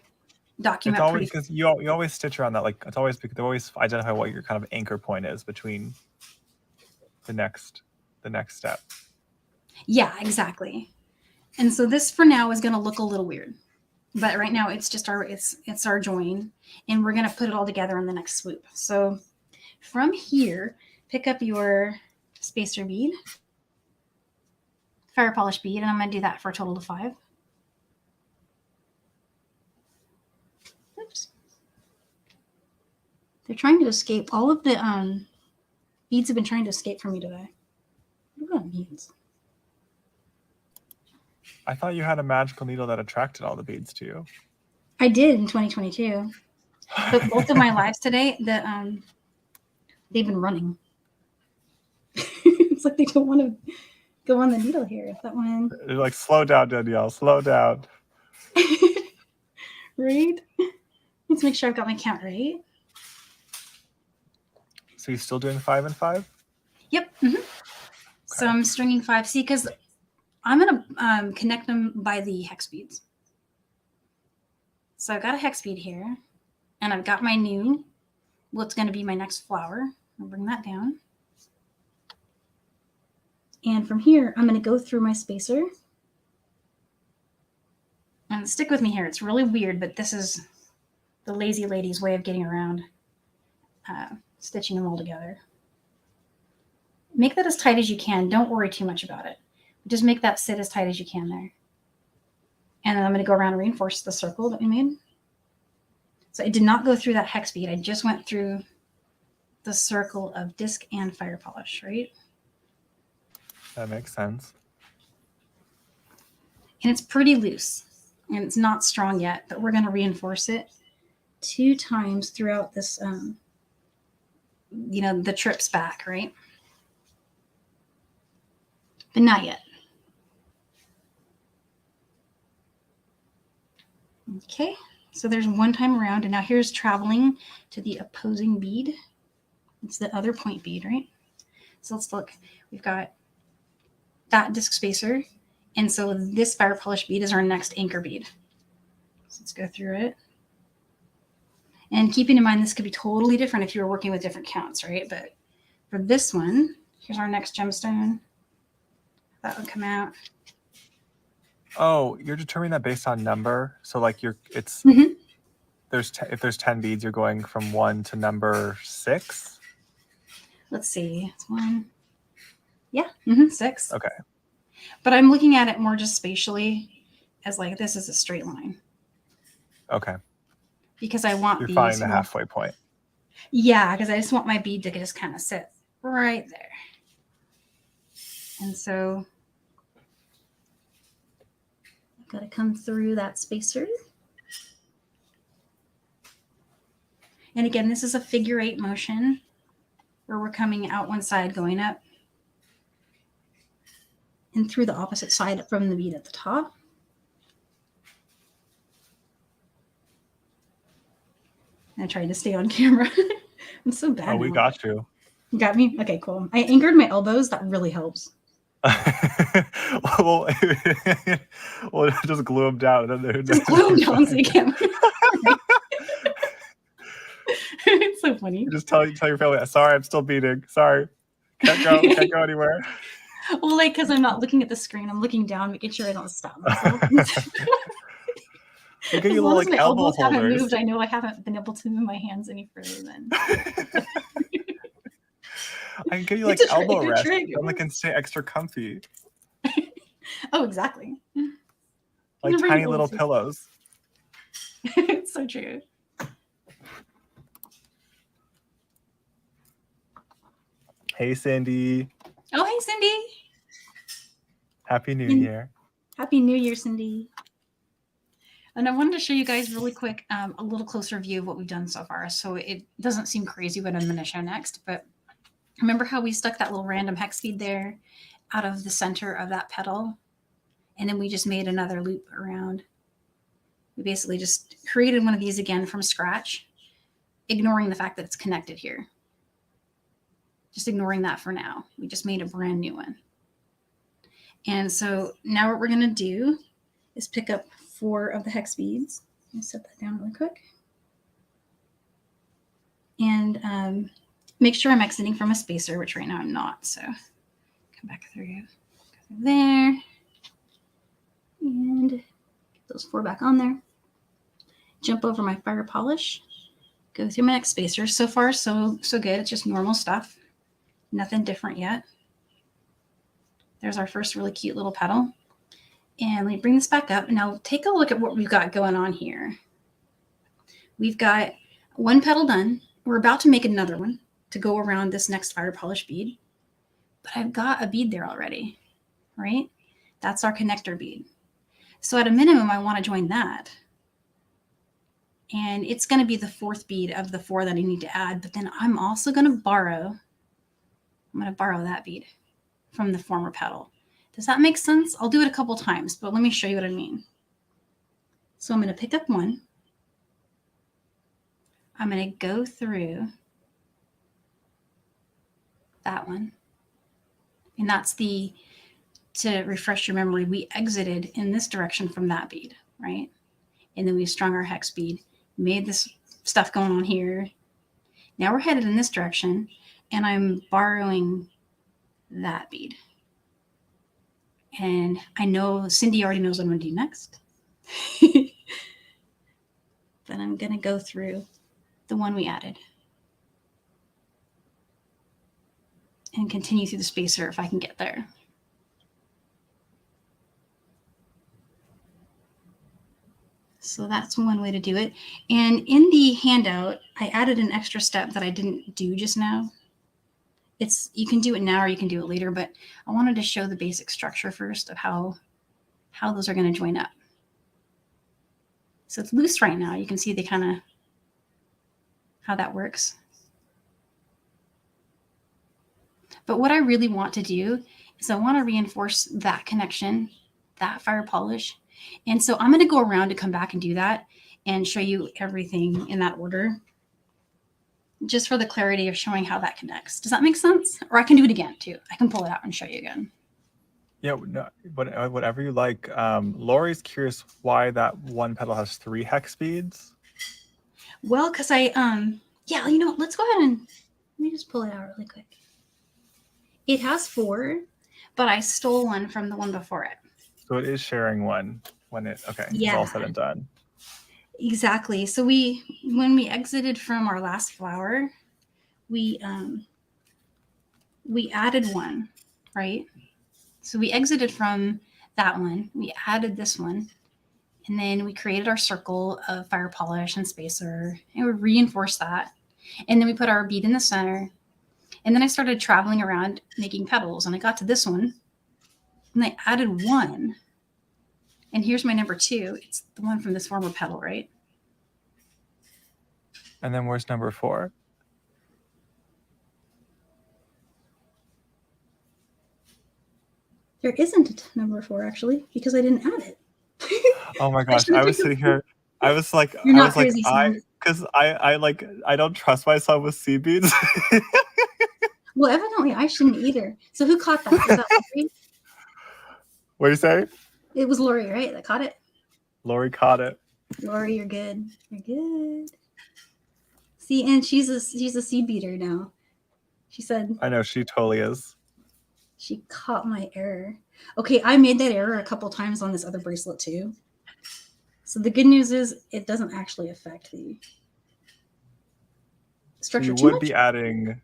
document. It's always because you always stitch around that. Like it's always because they always identify what your kind of anchor point is between the next step. Yeah, exactly. And so this for now is going to look a little weird, but right now it's just it's our join, and we're going to put it all together in the next swoop. So from here, pick up your spacer bead, fire polish bead, and I'm going to do that for a total of 5. Oops. They're trying to escape. All of the beads have been trying to escape from me today. What about beads? I thought you had a magical needle that attracted all the beads to you. I did in 2022. But both of my lives today, they've been running. It's like they don't want to go on the needle here. That one. They're like, slow down, Danielle. Slow down. Right? Let's make sure I've got my count right. So you're still doing 5 and 5? Yep. Mm-hmm. Okay. So I'm stringing 5. See, because I'm going to connect them by the hex beads. So I've got a hex bead here, and I've got my new, what's going to be my next flower. I'll bring that down. And from here, I'm going to go through my spacer. And stick with me here. It's really weird, but this is the lazy lady's way of getting around stitching them all together. Make that as tight as you can. Don't worry too much about it. Just make that sit as tight as you can there. And then I'm going to go around and reinforce the circle that we made. So I did not go through that hex bead. I just went through the circle of disc and fire polish, right? That makes sense. And it's pretty loose. And it's not strong yet, but we're going to reinforce it 2 times throughout this, the trips back, right? But not yet. Okay, so there's 1 time around, and now here's traveling to the opposing bead. It's the other point bead, right? So let's look. We've got that disc spacer, and so this fire polish bead is our next anchor bead. So let's go through it. And keeping in mind, this could be totally different if you were working with different counts, right? But for this one, here's our next gemstone. That would come out. Oh, you're determining that based on number. So like if there's 10 beads, you're going from 1 to number 6. Let's see. It's 1. Yeah. 6. Okay. But I'm looking at it more just spatially as like this is a straight line. Okay. Because I want you're finding the halfway point. Yeah, because I just want my bead to just kind of sit right there. And so I've got to come through that spacer. And again, this is a figure 8 motion where we're coming out one side, going up, and through the opposite side from the bead at the top. I tried to stay on camera. I'm so bad. Oh, we got you. You got me? Okay, cool. I anchored my elbows. That really helps. well, just glue them down. Just glue them down so you can't. It's so funny. You just tell your family, sorry, I'm still beading. Sorry. Can't go anywhere. Well, like, because I'm not looking at the screen. I'm looking down, making sure I don't stop myself. We'll get you little like my elbow elbows holders. Haven't moved, I know I haven't been able to move my hands any further than. I can give you like elbow rest. I'm like, and stay extra comfy. Oh, exactly. Like They're very tiny little old. pillows. It's so true. Hey, Cindy. Oh, hey, Cindy. Happy New And Year. Happy New Year, Cindy. And I wanted to show you guys really quick a little closer view of what we've done so far. So it doesn't seem crazy what I'm going to show next, but remember how we stuck that little random hex bead there out of the center of that petal? And then we just made another loop around. We basically just created one of these again from scratch, ignoring the fact that it's connected here. Just ignoring that for now. We just made a brand new one. And so now what we're going to do is pick up 4 of the hex beads. Let me set that down really quick. And make sure I'm exiting from a spacer, which right now I'm not. So come back through there. And get those 4 back on there. Jump over my fire polish. Go through my next spacer. So far, so good. It's just normal stuff. Nothing different yet. There's our first really cute little petal. And let me bring this back up. Now take a look at what we've got going on here. We've got 1 petal done. We're about to make another one to go around this next fire polish bead. But I've got a bead there already, right? That's our connector bead. So at a minimum, I want to join that. And it's going to be the 4th bead of the 4 that I need to add. But then I'm also going to borrow that bead from the former petal. Does that make sense? I'll do it a couple times, but let me show you what I mean. So I'm going to pick up 1. I'm going to go through that one. And that's to refresh your memory, we exited in this direction from that bead, right? And then we strung our hex bead, made this stuff going on here. Now we're headed in this direction, and I'm borrowing that bead. And I know Cindy already knows what I'm going to do next. Then I'm going to go through the one we added and continue through the spacer if I can get there. So that's one way to do it. And in the handout, I added an extra step that I didn't do just now. You can do it now or you can do it later, but I wanted to show the basic structure first of how those are going to join up. So it's loose right now. You can see how that works. But what I really want to do is I want to reinforce that connection, that fire polish. And so I'm going to go around to come back and do that and show you everything in that order, just for the clarity of showing how that connects. Does that make sense? Or I can do it again too. I can pull it out and show you again. Yeah, no, whatever you like. Lori's curious why that 1 petal has 3 hex beads. Well, because yeah, you know, let's go ahead and let me just pull it out really quick. It has 4, but I stole one from the one before it. So it is sharing one when it's all said and done. Exactly. So when we exited from our last flower, we added 1, right? So we exited from that one, we added this one, and then we created our circle of fire polish and spacer, and we reinforced that. And then we put our bead in the center. And then I started traveling around making petals, and I got to this one, and I added 1. And here's my number 2. It's the one from this former petal, right? And then where's number 4? There isn't a number 4 actually, because I didn't add it. Oh my gosh, I was sitting here. I was like, You're not crazy, because I don't trust myself with seed beads. Well, evidently I shouldn't either. So who caught that? Was that Lori? What do you say? It was Lori, right? That caught it. Lori caught it. Lori, you're good. You're good. See, and she's a seed beater now. She said. I know, she totally is. She caught my error. Okay, I made that error a couple times on this other bracelet too. So the good news is it doesn't actually affect the structure So you would be adding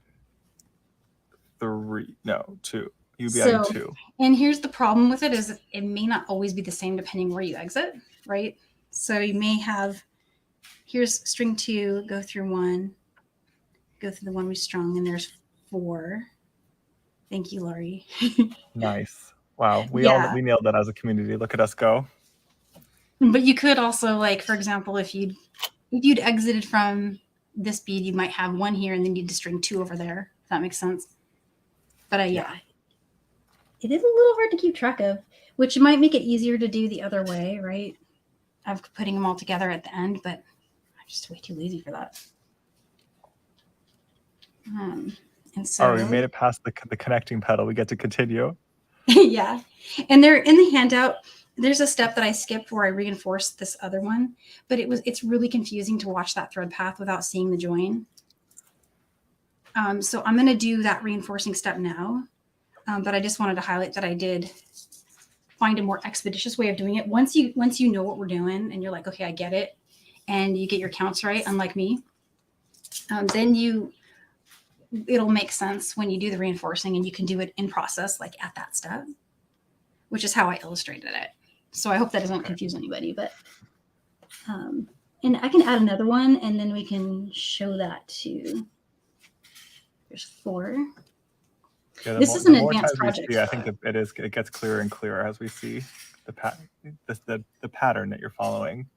2. You'd be adding So, 2. and here's the problem with it is it may not always be the same depending where you exit, right? So you may have, here's string 2, go through 1, go through the one we strung, and there's 4. Thank you, Laurie. Nice. Wow. We nailed that as a community. Look at us go. But you could also, like, for example, if you'd exited from this bead, you might have 1 here and then need to string 2 over there, if that makes sense. But yeah. It is a little hard to keep track of, which might make it easier to do the other way, right? Of putting them all together at the end, but I'm just way too lazy for that. And so, all right, we made it past the connecting petal. We get to continue. Yeah. And there in the handout, there's a step that I skipped where I reinforced this other one, but it's really confusing to watch that thread path without seeing the join. So I'm going to do that reinforcing step now. But I just wanted to highlight that I did find a more expeditious way of doing it. Once you know what we're doing and you're like, okay, I get it, and you get your counts right, unlike me, then it'll make sense when you do the reinforcing and you can do it in process, like at that step, which is how I illustrated it. So I hope that doesn't confuse anybody, but and I can add another one and then we can show that too. There's 4. Yeah, This is an advanced project. I think it gets clearer and clearer as we see the pattern that you're following.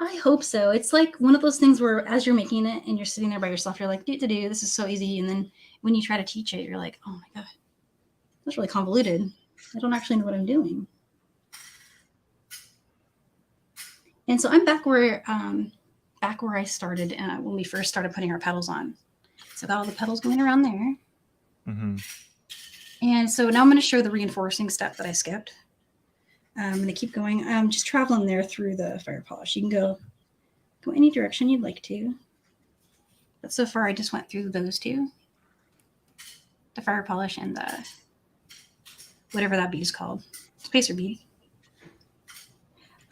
I hope so. It's like one of those things where as you're making it and you're sitting there by yourself, you're like, do, this is so easy. And then when you try to teach it, you're like, oh my God, that's really convoluted. I don't actually know what I'm doing. And so I'm back where I started when we first started putting our petals on. So got all the petals going around there. Mm-hmm. And so now I'm going to show the reinforcing step that I skipped. I'm going to keep going. I'm just traveling there through the fire polish. You can go any direction you'd like to. But so far, I just went through those 2. The fire polish and the whatever that bead is called. Spacer bead.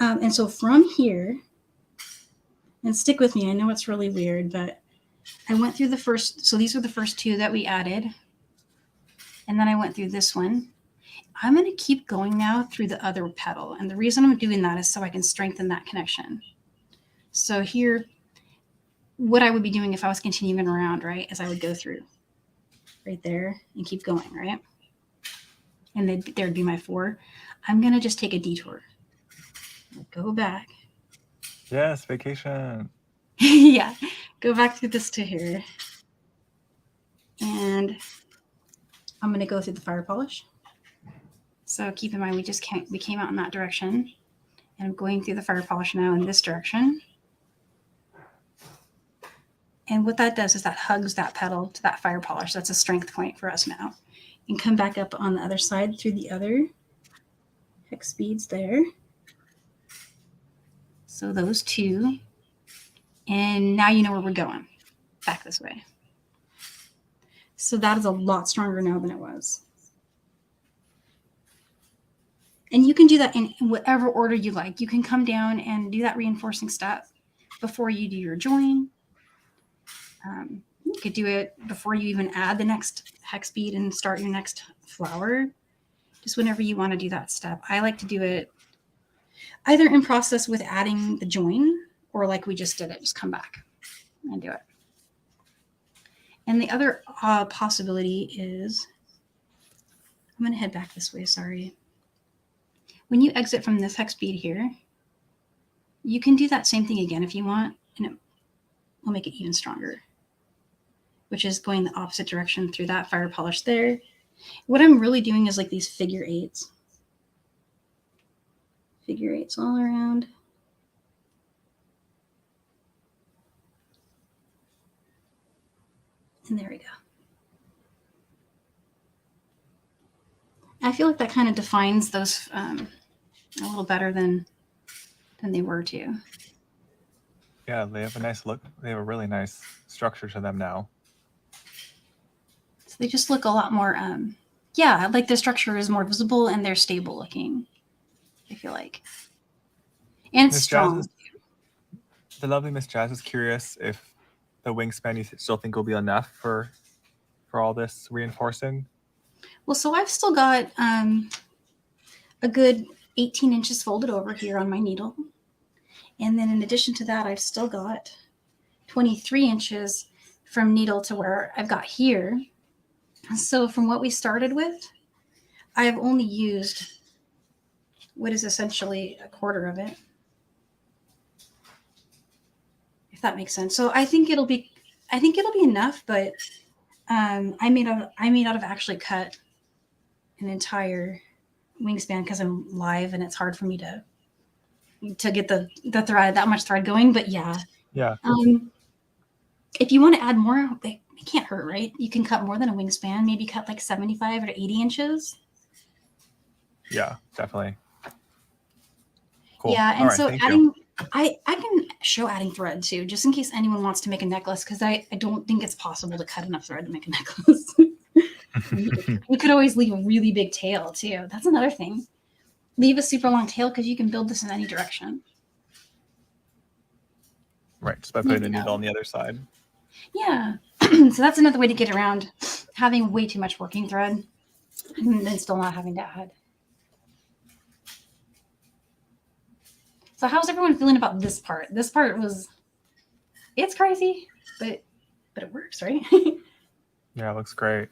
And so from here, and stick with me, I know it's really weird, but I went through the first, so these were the first 2 that we added. And then I went through this one. I'm going to keep going now through the other petal. And the reason I'm doing that is so I can strengthen that connection. So here, what I would be doing if I was continuing around, right, is I would go through right there and keep going, right? And there'd be my 4. I'm going to just take a detour. Go back. Yes, vacation. Yeah, go back through this to here. And I'm going to go through the fire polish. So keep in mind, we came out in that direction. And I'm going through the fire polish now in this direction. And what that does is that hugs that petal to that fire polish. That's a strength point for us now. And come back up on the other side through the other hex beads there. So those 2. And now you know where we're going. Back this way. So that is a lot stronger now than it was. And you can do that in whatever order you like. You can come down and do that reinforcing step before you do your join. You could do it before you even add the next hex bead and start your next flower. Just whenever you want to do that step. I like to do it either in process with adding the join or like we just did it, just come back and do it. And the other possibility is, I'm going to head back this way, sorry. When you exit from this hex bead here, you can do that same thing again if you want, and it will make it even stronger, which is going the opposite direction through that fire polish there. What I'm really doing is like these figure 8s. Figure 8s all around. And there we go. I feel like that kind of defines those a little better than they were too. Yeah, they have a nice look. They have a really nice structure to them now. So they just look a lot more, yeah, like the structure is more visible and they're stable looking, I feel like. And Miss strong. The lovely Miss Jazz is curious if the wingspan you still think will be enough for all this reinforcing. Well, so I've still got a good 18 inches folded over here on my needle. And then in addition to that, I've still got 23 inches from needle to where I've got here. So from what we started with, I've only used what is essentially a quarter of it, if that makes sense. So I think it'll be enough, but I may not have actually cut an entire wingspan because I'm live and it's hard for me to get the thread, that much thread going. But yeah. If you want to add more, it can't hurt, right? You can cut more than a wingspan, maybe cut like 75 or 80 inches. Yeah, definitely. Cool. Yeah, and all right, so thank adding, you. I can show adding thread too, just in case anyone wants to make a necklace, because I don't think it's possible to cut enough thread to make a necklace. You could always leave a really big tail too. That's another thing. Leave a super long tail because you can build this in any direction. Right, just by putting the needle on the other side. Yeah. So that's another way to get around having way too much working thread and then still not having to add. So how's everyone feeling about this part? This part it's crazy, but it works, right? Yeah, it looks great.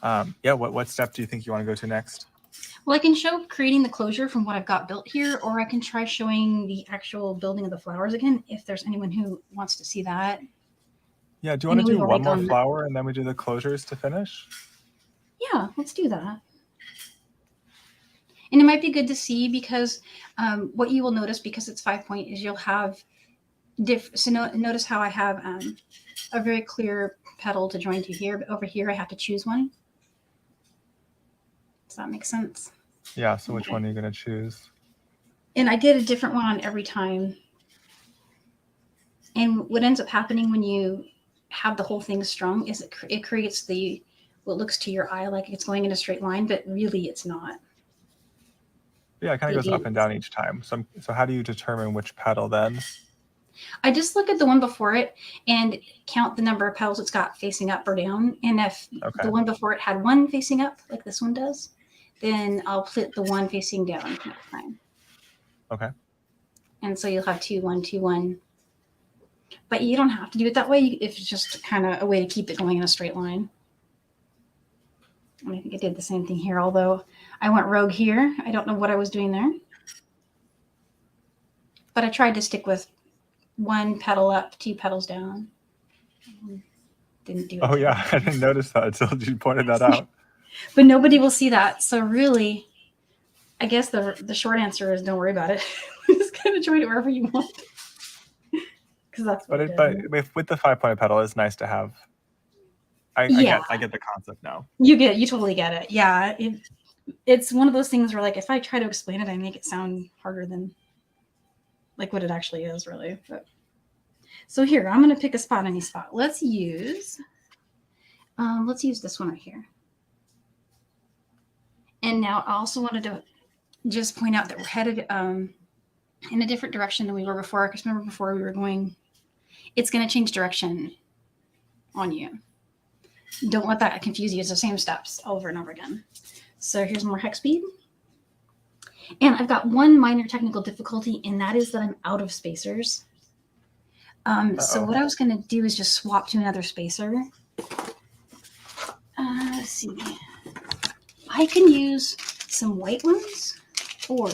Yeah, what step do you think you want to go to next? Well, I can show creating the closure from what I've got built here, or I can try showing the actual building of the flowers again, if there's anyone who wants to see that. Yeah, do you want to do one more flower and then we do the closures to finish? Yeah, let's do that. And it might be good to see because what you will notice, because it's 5-point, is you'll have notice how I have a very clear petal to join to here, but over here I have to choose one. Does that make sense? Yeah, so which one are you going to choose? And I did a different one on every time. And what ends up happening when you have the whole thing strung is it creates what looks to your eye like it's going in a straight line, but really it's not. Yeah, it kind of goes up and down each time. So how do you determine which petal then? I just look at the one before it and count the number of petals it's got facing up or down. And if the one before it had one facing up, like this one does, then I'll put the one facing down next time. Okay. And so you'll have 2, 1, 2, 1. But you don't have to do it that way. It's just kind of a way to keep it going in a straight line. And I think I did the same thing here, although I went rogue here. I don't know what I was doing there. But I tried to stick with 1 petal up, 2 petals down. Didn't do it. Oh, yeah. I didn't notice that until you pointed that out. But nobody will see that. So really, I guess the short answer is don't worry about it. Just kind of join it wherever you want. Because that's what but with the 5-point petal, it's nice to have. I get the concept now. You totally get it. Yeah. It's one of those things where, like, if I try to explain it, I make it sound harder than like what it actually is, really. But so here, I'm going to pick a spot, any spot. Let's use this one right here. And now I also wanted to just point out that we're headed in a different direction than we were before. Because remember, before we were going, it's going to change direction on you. Don't let that confuse you. It's the same steps over and over again. So here's more hex bead. And I've got one minor technical difficulty, and that is that I'm out of spacers. So what I was going to do is just swap to another spacer. Let's see. I can use some white ones, or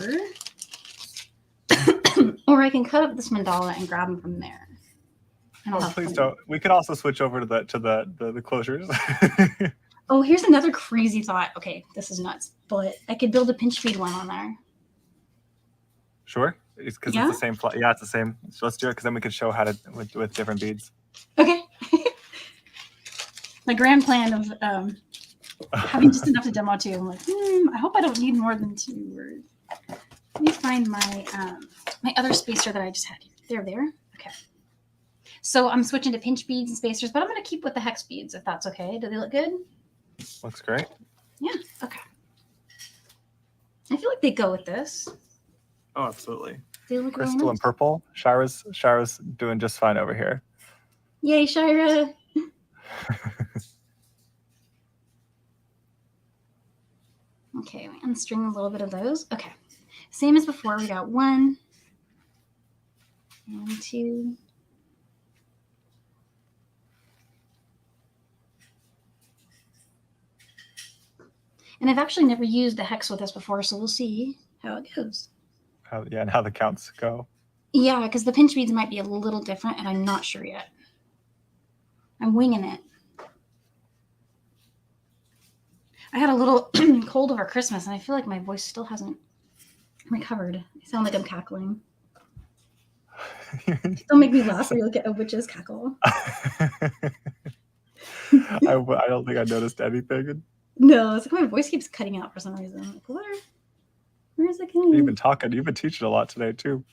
I can cut up this mandala and grab them from there. Please don't. We could also switch over to the closures. Oh, here's another crazy thought. Okay, this is nuts, but I could build a pinch bead one on there. Sure, it's because it's the same. Yeah, it's the same. So let's do it because then we could show how to with different beads. Okay. My grand plan of having just enough to demo too. I'm like, I hope I don't need more than 2 words. Let me find my my other spacer that I just had here. There. Okay. So I'm switching to pinch beads and spacers, but I'm going to keep with the hex beads if that's okay. Do they look good? Looks great. Yeah. Okay. I feel like they go with this. Oh, absolutely. They look crystal really nice. And purple. Shira's doing just fine over here. Yay, Shira. Okay, we unstring a little bit of those. Okay, same as before. We got 1 and 2. And I've actually never used the hex with this before, so we'll see how it goes. Yeah, and how the counts go. Yeah, because the pinch beads might be a little different, and I'm not sure yet. I'm winging it. I had a little cold over Christmas, and I feel like my voice still hasn't recovered. I sound like I'm cackling. Don't make me laugh when you look at a witch's cackle. I don't think I noticed anything. No, it's like my voice keeps cutting out for some reason. Like, where is it going? You've been talking. You've been teaching a lot today, too.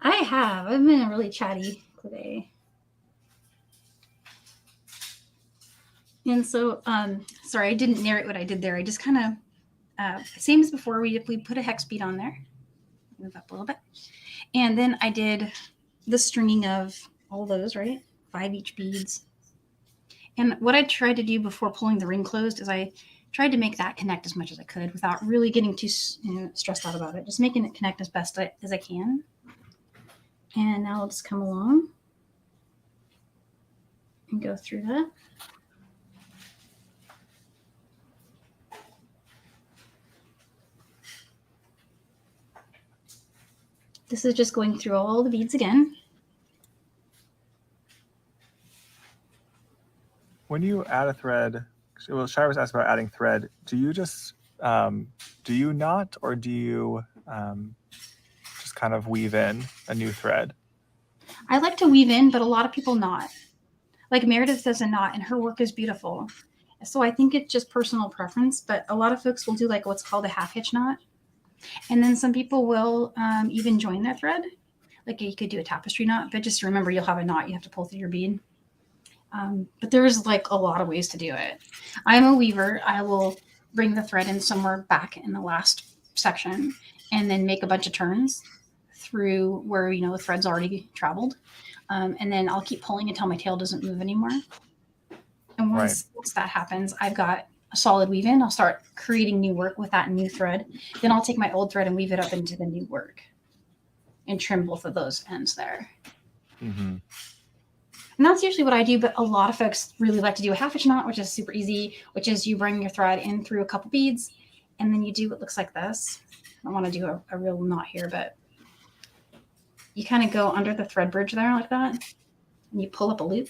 I have. I've been really chatty today. And so, sorry, I didn't narrate what I did there. I just kind of, same as before, we put a hex bead on there. Move up a little bit. And then I did the stringing of all those, right? 5 each beads. And what I tried to do before pulling the ring closed is I tried to make that connect as much as I could without really getting too stressed out about it. Just making it connect as best as I can. And now I'll just come along and go through that. This is just going through all the beads again. When you add a thread, well, Shire was asked about adding thread. Do you just, do you knot, or do you just kind of weave in a new thread? I like to weave in, but a lot of people knot. Like Meredith does a knot, and her work is beautiful. So I think it's just personal preference, but a lot of folks will do like what's called a half hitch knot. And then some people will even join their thread. Like you could do a tapestry knot, but just remember you'll have a knot you have to pull through your bead. But there's like a lot of ways to do it. I'm a weaver. I will bring the thread in somewhere back in the last section and then make a bunch of turns through where, the thread's already traveled. And then I'll keep pulling until my tail doesn't move anymore. And once that happens, I've got a solid weave in. I'll start creating new work with that new thread. Then I'll take my old thread and weave it up into the new work and trim both of those ends there. Mm-hmm. And that's usually what I do, but a lot of folks really like to do a half hitch knot, which is super easy, which is you bring your thread in through a couple beads, and then you do what looks like this. I don't want to do a real knot here, but you kind of go under the thread bridge there like that, and you pull up a loop,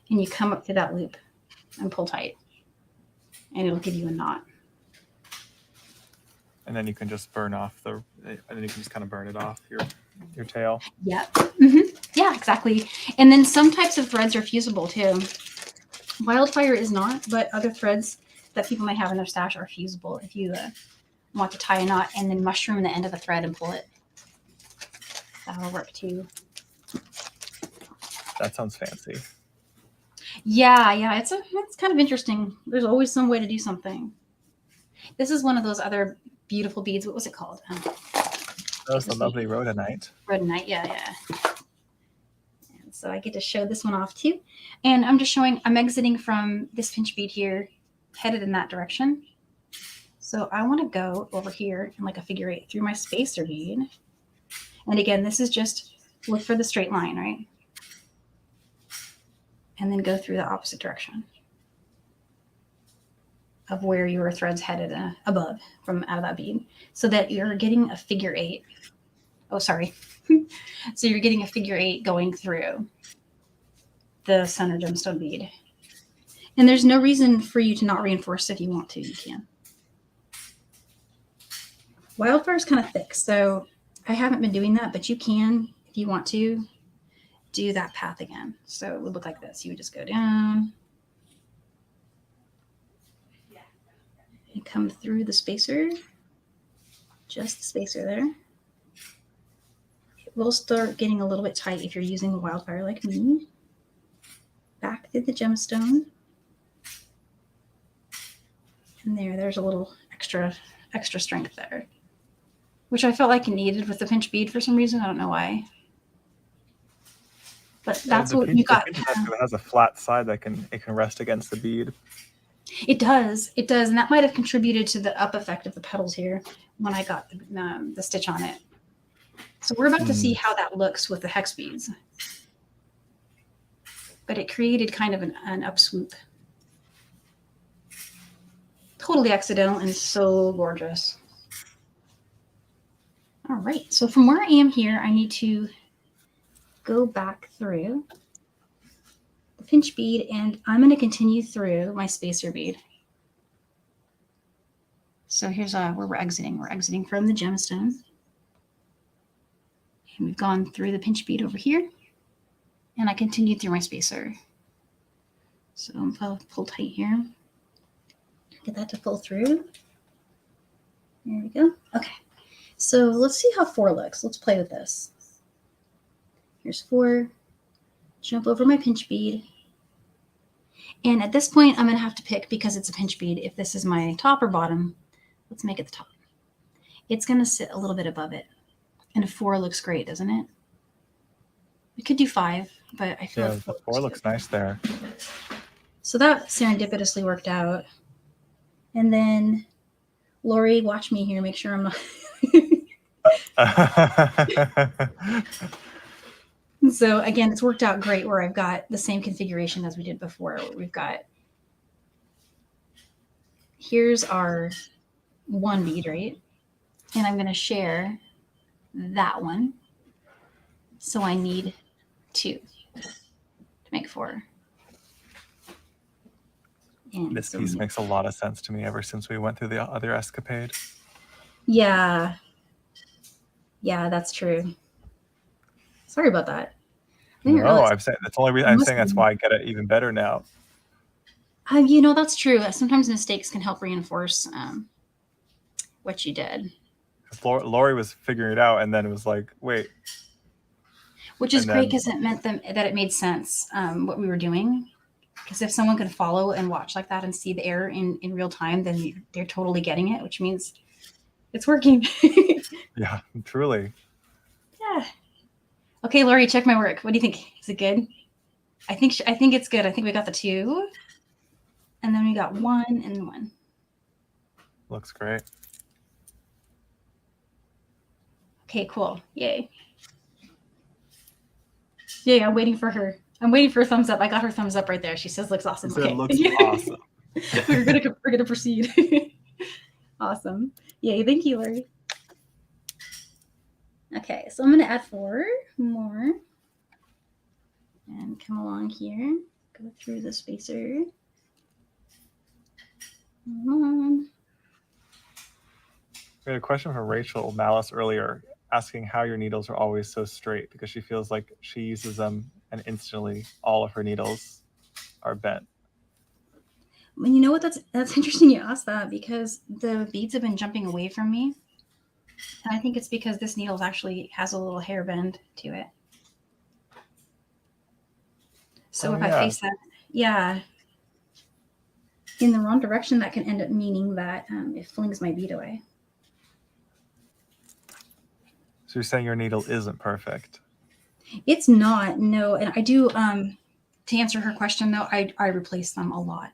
and you come up through that loop and pull tight, and it'll give you a knot. And then you can just burn off and then you can just kind of burn it off your tail. Yeah. Mm-hmm. Yeah, exactly. And then some types of threads are fusible too. Wildfire is not, but other threads that people might have in their stash are fusible. If you want to tie a knot and then mushroom the end of the thread and pull it, that'll work too. That sounds fancy. Yeah. It's kind of interesting. There's always some way to do something. This is one of those other beautiful beads. What was it called? That was the lovely rhodonite. Rhodonite, yeah. And so I get to show this one off too. And I'm just showing, I'm exiting from this pinch bead here, headed in that direction. So I want to go over here in like a figure 8 through my spacer bead. And again, this is just look for the straight line, right? And then go through the opposite direction of where your thread's headed above from out of that bead, so that you're getting a figure 8. Oh, sorry. So you're getting a figure 8 going through the center gemstone bead. And there's no reason for you to not reinforce. If you want to, you can. Wildfire is kind of thick, so I haven't been doing that, but you can, if you want to, do that path again. So it would look like this. You would just go down and come through the spacer, just the spacer there. It will start getting a little bit tight if you're using a wildfire like me. Back through the gemstone. And there's a little extra strength there, which I felt like it needed with the pinch bead for some reason. I don't know why. But that's what you got. It has a flat side that it can rest against the bead. It does. It does. And that might have contributed to the up effect of the petals here when I got the stitch on it. So we're about to see how that looks with the hex beads. But it created kind of an up swoop. Totally accidental and so gorgeous. All right. So from where I am here, I need to go back through the pinch bead, and I'm going to continue through my spacer bead. So here's where we're exiting. We're exiting from the gemstone. And we've gone through the pinch bead over here. And I continued through my spacer. So I'm going to pull tight here. Get that to pull through. There we go. Okay. So let's see how 4 looks. Let's play with this. Here's 4. Jump over my pinch bead. And at this point, I'm going to have to pick, because it's a pinch bead, if this is my top or bottom. Let's make it the top. It's going to sit a little bit above it. And a 4 looks great, doesn't it? We could do 5, but I feel like the 4 looks nice there. So that serendipitously worked out. And then, Lori, watch me here. Make sure I'm not. So again, it's worked out great where I've got the same configuration as we did before. Where we've got, here's our 1 bead, right? And I'm going to share that one. So I need 2 to make 4. And this piece makes a lot of sense to me ever since we went through the other escapade. Yeah. Yeah, that's true. Sorry about that. No, I'm saying that's the only reason I'm saying that's why I get it even better now. You know, that's true. Sometimes mistakes can help reinforce what you did. Lori was figuring it out, and then it was like, wait. Which is great, because it meant that it made sense what we were doing. Because if someone could follow and watch like that and see the error in real time, then they're totally getting it, which means it's working. Yeah, truly. Yeah. Okay, Lori, check my work. What do you think? Is it good? I think it's good. I think we got the 2. And then we got 1 and 1. Looks great. Okay, cool. Yay. Yay, I'm waiting for her. I'm waiting for a thumbs up. I got her thumbs up right there. She says looks awesome. Okay. It looks awesome. we're gonna proceed. Awesome. Yay, thank you, Lori. Okay, so I'm gonna add 4 more. And come along here. Go through the spacer. Come on. We had a question from Rachel Malice earlier, asking how your needles are always so straight, because she feels like she uses them and instantly all of her needles are bent. Well, you know what? That's interesting you asked that, because the beads have been jumping away from me. And I think it's because this needle actually has a little hair bend to it. So if I face that, in the wrong direction, that can end up meaning that it flings my bead away. So you're saying your needle isn't perfect? It's not, no. And I do, to answer her question though, I replace them a lot.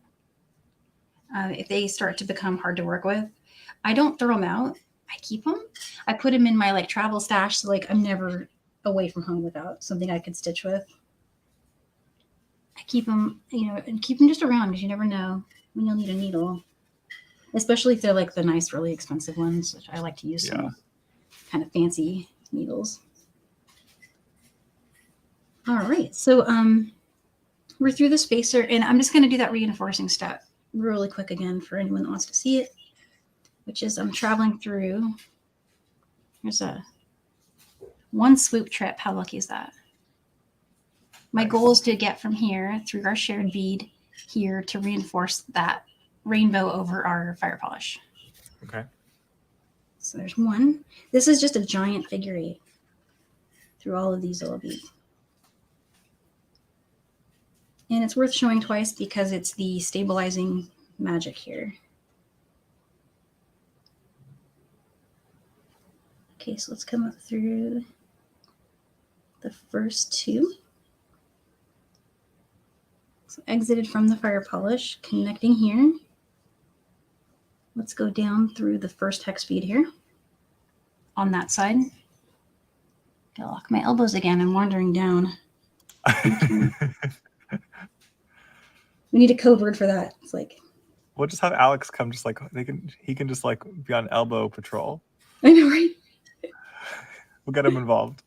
If they start to become hard to work with, I don't throw them out. I keep them. I put them in my travel stash, so I'm never away from home without something I could stitch with. I keep them, and keep them just around, because you never know when you'll need a needle, especially if they're the nice, really expensive ones, which I like to use some kind of fancy needles. All right, so we're through the spacer, and I'm just going to do that reinforcing step really quick again for anyone that wants to see it, which is I'm traveling through. Here's a 1 swoop trip. How lucky is that? My goal is to get from here through our shared bead here to reinforce that rainbow over our fire polish. Okay. So there's 1. This is just a giant figure 8 through all of these little beads. And it's worth showing twice because it's the stabilizing magic here. Okay, so let's come up through the first 2. So exited from the fire polish, connecting here. Let's go down through the first hex bead here on that side. Gotta lock my elbows again. I'm wandering down. We need a code word for that. It's like, we'll just have Alex come. Just like he can just like be on elbow patrol. I know, right? We'll get him involved.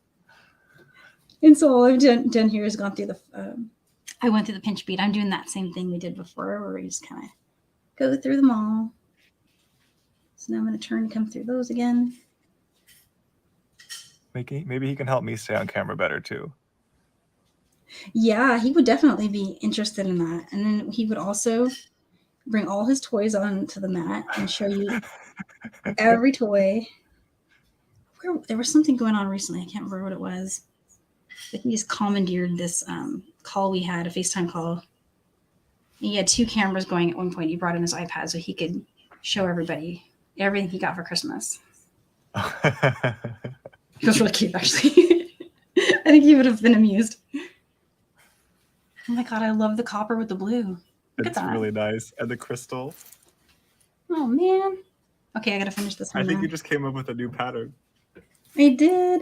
And so all I've done here is gone through the. I went through the pinch bead. I'm doing that same thing we did before, where we just kind of go through them all. So now I'm going to turn and come through those again. Maybe he can help me stay on camera better too. Yeah, he would definitely be interested in that. And then he would also bring all his toys onto the mat and show you every toy. There was something going on recently. I can't remember what it was. But he just commandeered this call we had, a FaceTime call. He had 2 cameras going at one point. He brought in his iPad so he could show everybody everything he got for Christmas. It was really cute, actually. I think he would have been amused. Oh my god, I love the copper with the blue. Look at that. It's really nice. And the crystal. Oh man. Okay, I gotta finish this one. I think now. you just came up with a new pattern. I did.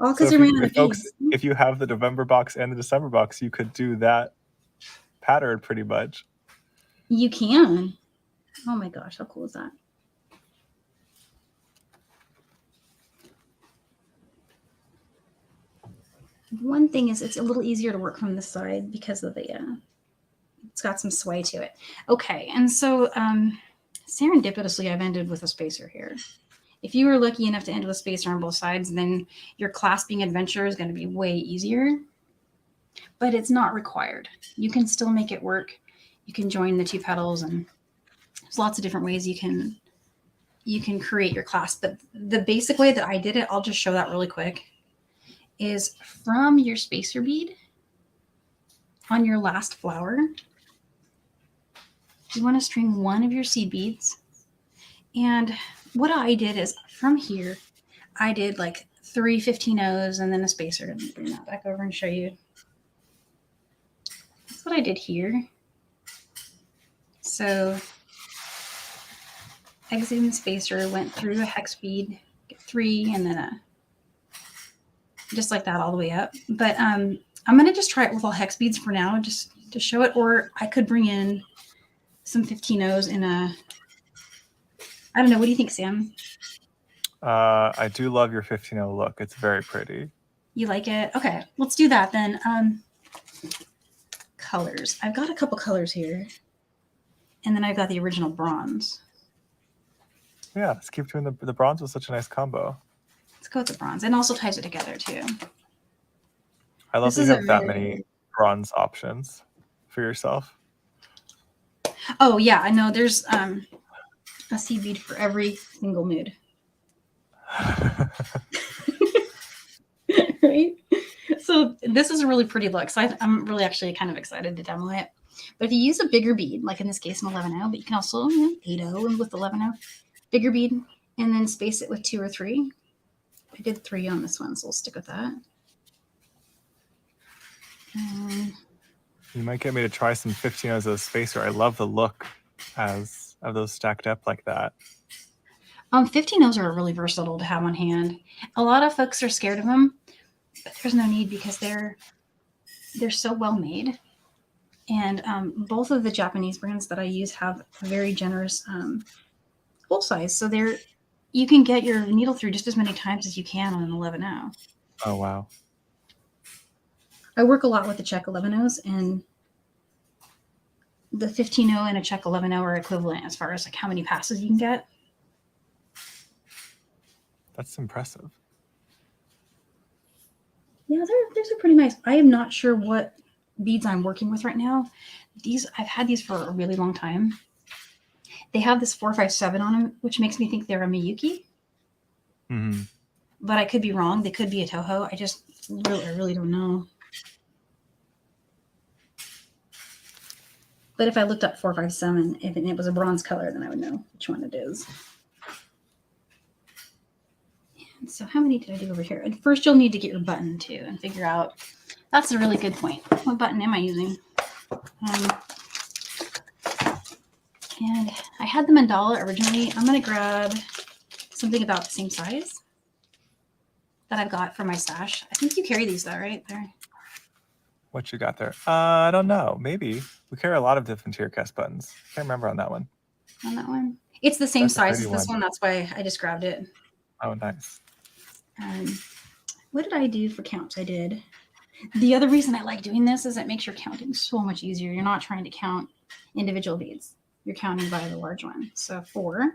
All because So I ran out of folks, beads. if you have the November box and the December box, you could do that pattern pretty much. You can. Oh my gosh, how cool is that? One thing is it's a little easier to work from this side because of the, it's got some sway to it. Okay, and so serendipitously I've ended with a spacer here. If you were lucky enough to end with a spacer on both sides, then your clasping adventure is going to be way easier, but it's not required. You can still make it work. You can join the 2 petals, and there's lots of different ways you can create your clasp. But the basic way that I did it, I'll just show that really quick, is from your spacer bead on your last flower, you want to string 1 of your seed beads. And what I did is from here, I did like 3 15-0s and then a spacer. Let me bring that back over and show you. That's what I did here. So exiting the spacer, went through a hex bead, get 3, and then a just like that all the way up. But I'm going to just try it with all hex beads for now, just to show it. Or I could bring in some 15-0s in a, I don't know. What do you think, Sam? I do love your 15-0 look. It's very pretty. You like it? Okay, let's do that then. Colors. I've got a couple colors here. And then I've got the original bronze. Yeah, let's keep doing the bronze was such a nice combo. Let's go with the bronze. And also ties it together too. I love that you have that many bronze options for yourself. Oh yeah, I know there's a seed bead for every single mood. Right? So this is a really pretty look. So I'm really actually kind of excited to demo it. But if you use a bigger bead, like in this case an 11-0, but you can also 8-0 and with 11-0, bigger bead, and then space it with 2 or 3. I did 3 on this one, so we'll stick with that. You might get me to try some 15-0s as a spacer. I love the look of those stacked up like that. 15-0s are really versatile to have on hand. A lot of folks are scared of them, but there's no need because they're so well made. And both of the Japanese brands that I use have very generous hole size. So you can get your needle through just as many times as you can on an 11-0. Oh, wow. I work a lot with the Czech 11-0s, and the 15-0 and a Czech 11-0 are equivalent as far as like how many passes you can get. That's impressive. Yeah, they're pretty nice. I am not sure what beads I'm working with right now. I've had these for a really long time. They have this 457 on them, which makes me think they're a Miyuki. Mm-hmm. But I could be wrong. They could be a Toho. I really don't know. But if I looked up 457, if it was a bronze color, then I would know which one it is. And so how many did I do over here? And first, you'll need to get your button too and figure out. That's a really good point. What button am I using? Um, and I had the mandala originally. I'm going to grab something about the same size that I've got for my stash. I think you carry these though, right? There. What you got there? I don't know. Maybe. We carry a lot of different tier cast buttons. Can't remember on that one. On that one. It's the same That's size as this one. That's why I just grabbed it. Oh, nice. What did I do for counts? I did. The other reason I like doing this is it makes your counting so much easier. You're not trying to count individual beads. You're counting by the large one. So 4.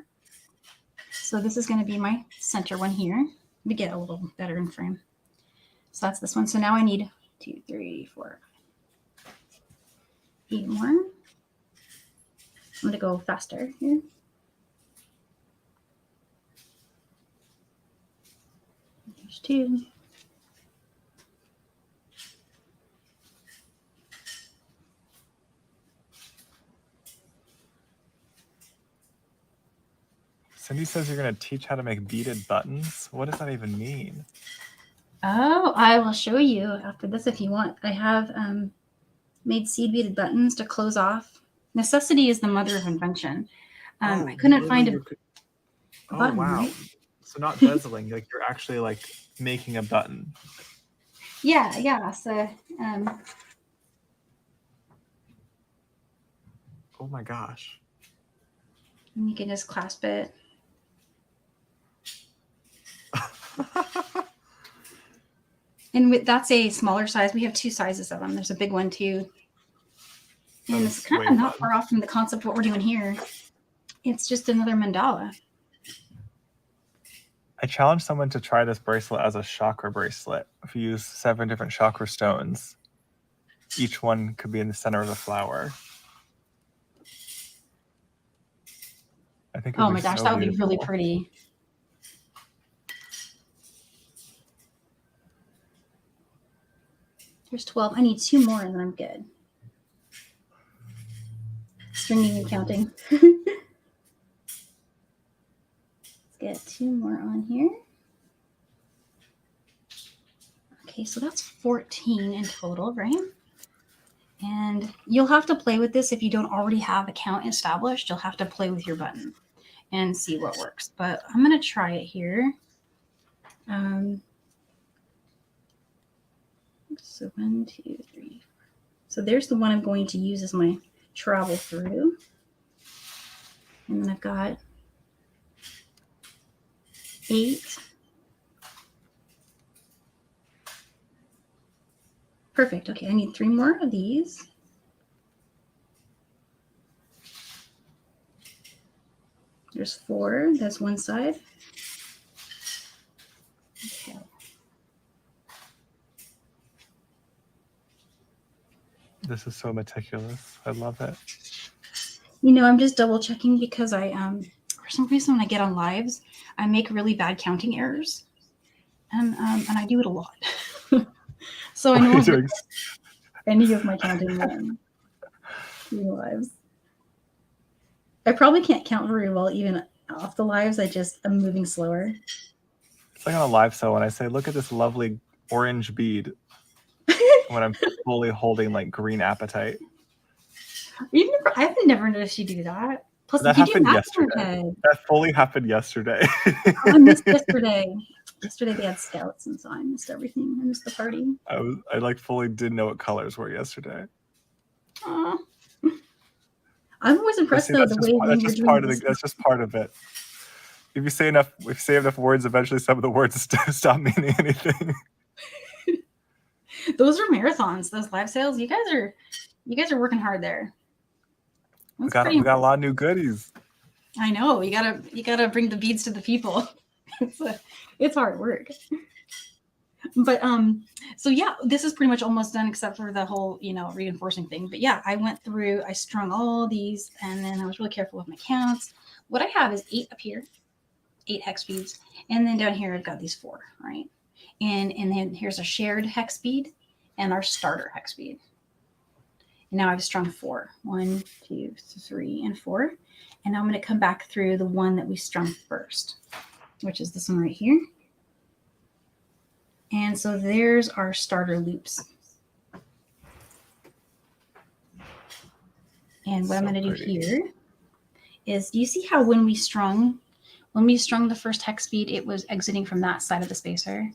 So this is going to be my center one here. Let me get a little better in frame. So that's this one. So now I need 2, 3, 4, 8 more. I'm going to go faster here. There's 2. Cindy says you're going to teach how to make beaded buttons. What does that even mean? Oh, I will show you after this if you want. I have made seed beaded buttons to close off. Necessity is the mother of invention. I couldn't find a button. Wow. Right? So not bezeling, like you're actually like making a button. Yeah. So oh my gosh. and you can just clasp it. And that's a smaller size. We have 2 sizes of them. There's a big one too. And it's kind of not far off from the concept of what we're doing here. It's just another mandala. I challenge someone to try this bracelet as a chakra bracelet. If you use 7 different chakra stones, each one could be in the center of the flower. I think. Oh my gosh, that would be really pretty. There's 12. I need 2 more and then I'm good. Stringing and counting. Let's get 2 more on here. Okay, so that's 14 in total, right? And you'll have to play with this if you don't already have a count established. You'll have to play with your button and see what works. But I'm going to try it here. So 1, 2, 3. So there's the one I'm going to use as my travel through. And then I've got 8. Perfect. Okay, I need 3 more of these. There's 4. That's one side. Okay. This is so meticulous. I love it. You know, I'm just double checking because I for some reason when I get on lives, I make really bad counting errors, and I do it a lot. So I know any of my counting lives. I probably can't count very well even off the lives. I'm moving slower. It's like on a live cell when I say, look at this lovely orange bead when I'm fully holding like green apatite. I've never noticed you do that. Plus, that you happened do yesterday. That fully happened yesterday. I missed yesterday. Yesterday they had scouts, and so I missed everything. I missed the party. I like fully didn't know what colors were yesterday. Aww. I'm always impressed though the way that's just part of it. If you say enough words, eventually some of the words stop meaning anything. Those are marathons. Those live sales. You guys are working hard there. We got a lot of new goodies. I know. You gotta bring the beads to the people. It's hard work. But so yeah, this is pretty much almost done except for the whole, reinforcing thing. But yeah, I went through, I strung all these, and then I was really careful with my counts. What I have is 8 up here, 8 hex beads, and then down here I've got these 4, right? And then here's a shared hex bead and our starter hex bead. And now I've strung 4. 1, 2, 3, and 4. And now I'm going to come back through the one that we strung first, which is this one right here. And so there's our starter loops. And what I'm So going to do pretty. here is, do you see how when we strung the first hex bead, it was exiting from that side of the spacer?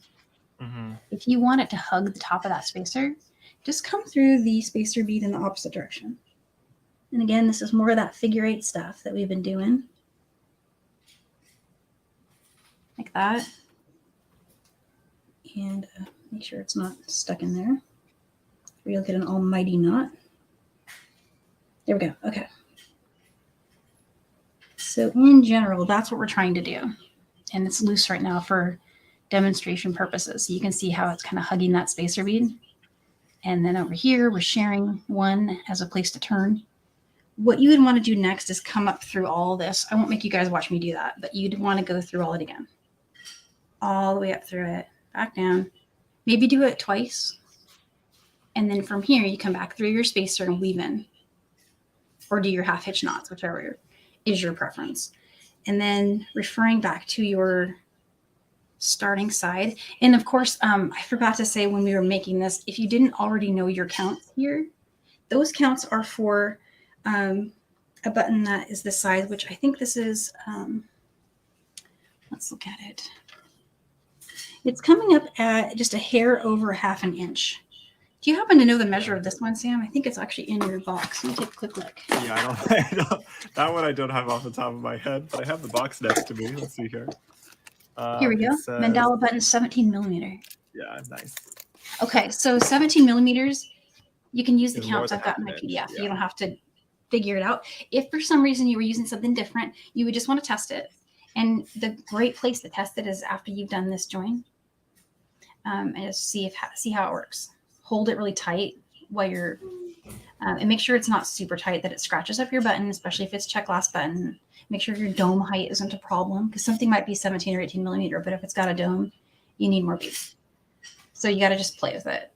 Mm-hmm. If you want it to hug the top of that spacer, just come through the spacer bead in the opposite direction. And again, this is more of that figure 8 stuff that we've been doing. Like that. And make sure it's not stuck in there, or you'll get an almighty knot. There we go. Okay. So in general, that's what we're trying to do. And it's loose right now for demonstration purposes. So you can see how it's kind of hugging that spacer bead. And then over here, we're sharing one as a place to turn. What you would want to do next is come up through all this. I won't make you guys watch me do that, but you'd want to go through all it again. All the way up through it, back down. Maybe do it twice. And then from here, you come back through your spacer and weave in. Or do your half hitch knots, whichever is your preference. And then referring back to your starting side. And of course, I forgot to say when we were making this, if you didn't already know your counts here, those counts are for a button that is the size, which I think this is, let's look at it. It's coming up at just a hair over half an inch. Do you happen to know the measure of this one, Sam? I think it's actually in your box. Let me take a quick look. Yeah, I don't that one I don't have off the top of my head, but I have the box next to me. Let's see here. Here we go. Says, Mandala button, 17 millimeter. Yeah, nice. Okay, so 17 millimeters, you can use the It's more counts than I've got in half my an inch, PDF. yeah. You don't have to figure it out. If for some reason you were using something different, you would just want to test it. And the great place to test it is after you've done this join, and just see how it works. Hold it really tight while you're, and make sure it's not super tight that it scratches up your button, especially if it's check last button. Make sure your dome height isn't a problem, because something might be 17 or 18 millimeter, but if it's got a dome, you need more beads. So you got to just play with it.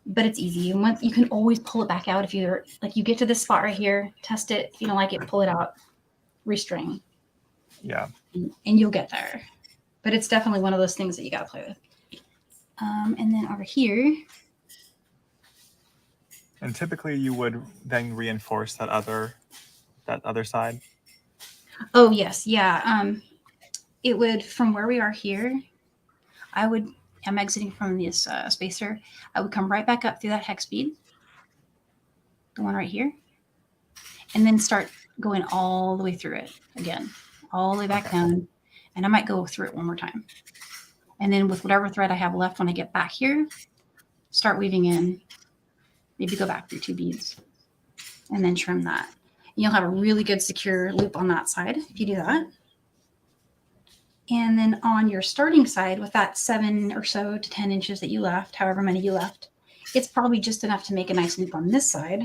But it's easy. And you can always pull it back out if you're like, you get to this spot right here, test it. If you don't like it, pull it out, restring. Yeah. And you'll get there. But it's definitely one of those things that you got to play with. And then over here. And typically you would then reinforce that other side. Oh, yes. Yeah. It would, from where we are here, I'm exiting from this spacer. I would come right back up through that hex bead, the one right here, and then start going all the way through it again, all the way back down. And I might go through it one more time. And then with whatever thread I have left when I get back here, start weaving in, maybe go back through 2 beads and then trim that. And you'll have a really good secure loop on that side if you do that. And then on your starting side, with that 7 or so to 10 inches that you left, however many you left, it's probably just enough to make a nice loop on this side,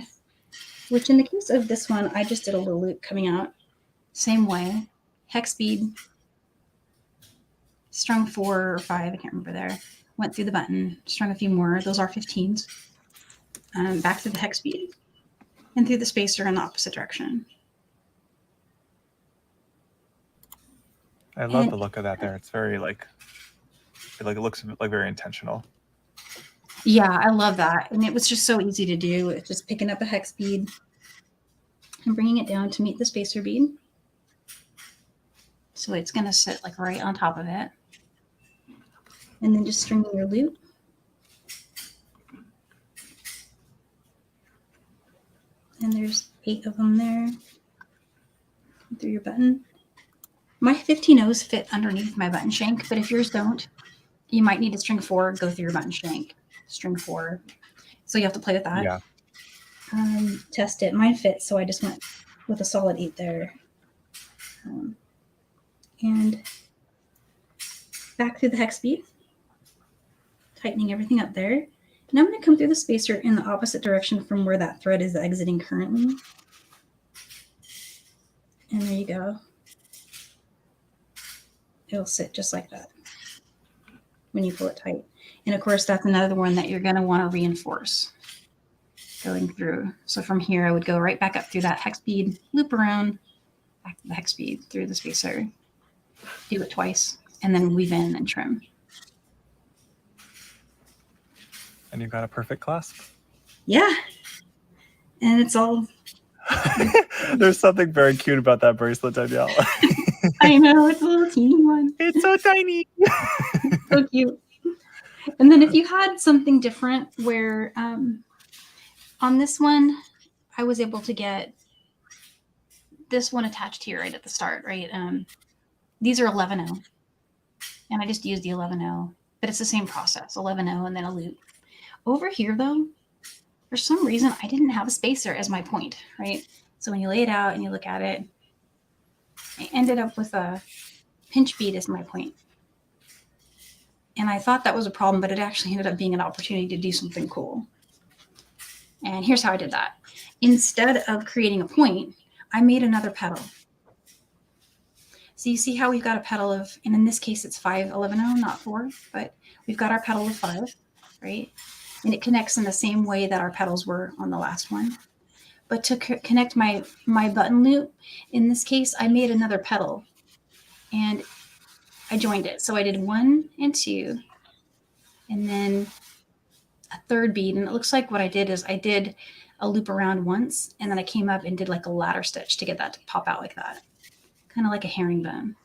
which in the case of this one, I just did a little loop coming out. Same way, hex bead, strung 4 or 5, I can't remember there, went through the button, strung a few more, those are 15s, back through the hex bead, and through the spacer in the opposite direction. I love the look of that there. It's very it looks like very intentional. Yeah, I love that. And it was just so easy to do. It's just picking up a hex bead and bringing it down to meet the spacer bead. So it's going to sit like right on top of it. And then just stringing your loop. And there's 8 of them there. Through your button. My 15-0s fit underneath my button shank, but if yours don't, you might need to string 4, go through your button shank, string 4. So you have to play with that. Yeah. Test it. Mine fit, so I just went with a solid 8 there. And back through the hex bead, tightening everything up there. And I'm going to come through the spacer in the opposite direction from where that thread is exiting currently. And there you go. It'll sit just like that when you pull it tight. And of course, that's another one that you're going to want to reinforce going through. So from here, I would go right back up through that hex bead, loop around, back to the hex bead, through the spacer, do it twice, and then weave in and trim. And you've got a perfect clasp. Yeah. And it's all, There's something very cute about that bracelet, Danielle. I know, it's a little teeny one. It's so tiny. So cute. And then if you had something different where on this one, I was able to get this one attached here right at the start, right? These are 11-0. And I just used the 11-0, but it's the same process, 11-0 and then a loop. Over here though, for some reason, I didn't have a spacer as my point, right? So when you lay it out and you look at it, I ended up with a pinch bead as my point. And I thought that was a problem, but it actually ended up being an opportunity to do something cool. And here's how I did that. Instead of creating a point, I made another petal. So you see how we've got a petal of, and in this case, it's 5-11-0, not 4, but we've got our petal of 5, right? And it connects in the same way that our petals were on the last one. But to connect my button loop, in this case, I made another petal and I joined it. So I did 1 and 2 and then a third bead. And it looks like what I did is I did a loop around once and then I came up and did like a ladder stitch to get that to pop out like that. Kind of like a herringbone.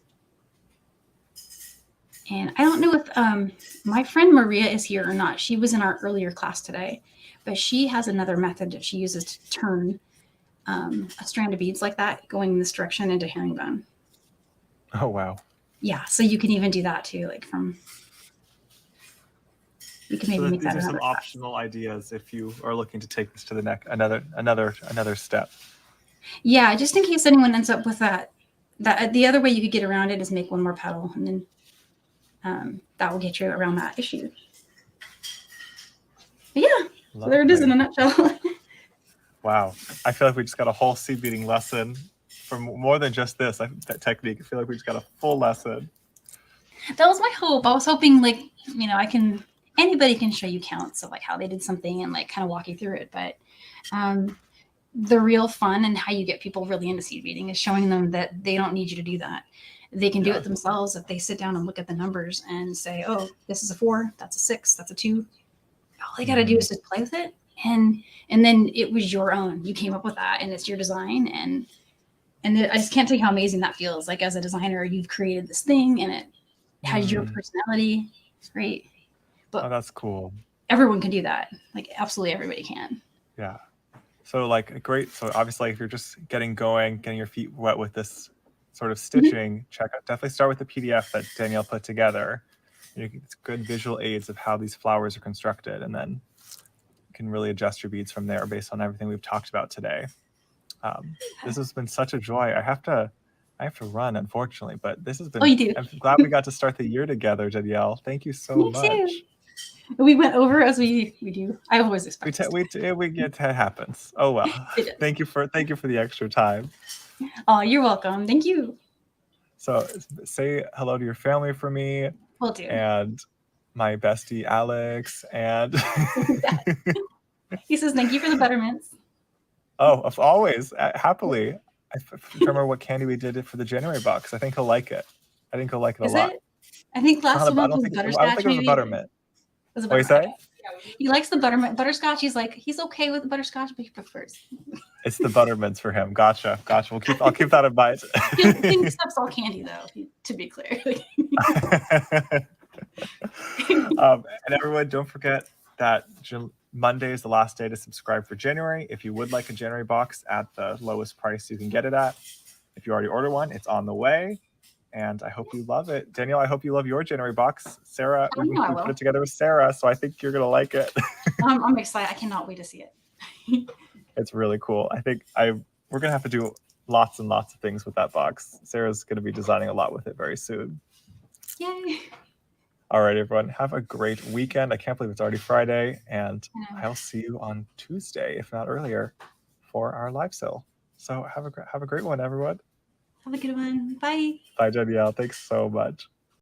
And I don't know if my friend Maria is here or not. She was in our earlier class today, but she has another method that she uses to turn a strand of beads like that going in this direction into herringbone. Oh, wow. Yeah, so you can even do that too, like from, you can maybe So make that these are some another optional ideas if you are looking to take this to the neck, another step. Yeah, just in case anyone ends up with that the other way you could get around it is make one more petal and then that will get you around that issue. But yeah, so there it is in a nutshell. Wow. I feel like we just got a whole seed beading lesson from more than just this that technique. I feel like we just got a full lesson. That was my hope. I was hoping like, you know, anybody can show you counts of like how they did something and like kind of walk you through it. But the real fun and how you get people really into seed beading is showing them that they don't need you to do that. They can do it themselves if they sit down and look at the numbers and say, oh, this is a 4, that's a 6, that's a 2. All they got to do is just play with it. And then it was your own. You came up with that and it's your design. And I just can't tell you how amazing that feels. Like as a designer, you've created this thing and it has your personality. It's great. But that's cool. Everyone can do that. Like absolutely everybody can. Yeah. So like great. So obviously if you're just getting going, getting your feet wet with this sort of stitching, check out, definitely start with the PDF that Danielle put together. It's good visual aids of how these flowers are constructed, and then you can really adjust your beads from there based on everything we've talked about today. This has been such a joy. I have to run, unfortunately, but this has been, you do. I'm glad we got to start the year together, Danielle. Thank you so much. Too. We went over as we do. I always expect it happens. Oh well. Thank you for the extra time. Oh, you're welcome. Thank you. So say hello to your family for me. Will do. And my bestie Alex and he says thank you for the buttermints. Oh, always happily. I remember what candy we did for the January box. I think he'll like it. I think he'll like it a lot. I think last one was butterscotch. I don't think it was a buttermint. What do you say? He likes the butterscotch. He's okay with the butterscotch, but he prefers. It's the buttermints for him. Gotcha. I'll keep that in mind. He accepts all candy though, to be clear. And everyone, don't forget that Monday is the last day to subscribe for January. If you would like a January box at the lowest price you can get it at, if you already order one, it's on the way. And I hope you love it. Danielle, I hope you love your January box. Sarah, we put it together with Sarah, so I think you're going to like it. I'm excited. I cannot wait to see it. It's really cool. I think we're going to have to do lots and lots of things with that box. Sarah's going to be designing a lot with it very soon. Yay. All right, everyone. Have a great weekend. I can't believe it's already Friday. And I'll see you on Tuesday, if not earlier, for our live sale. So have a great one, everyone. Have a good one. Bye. Bye, Danielle. Thanks so much.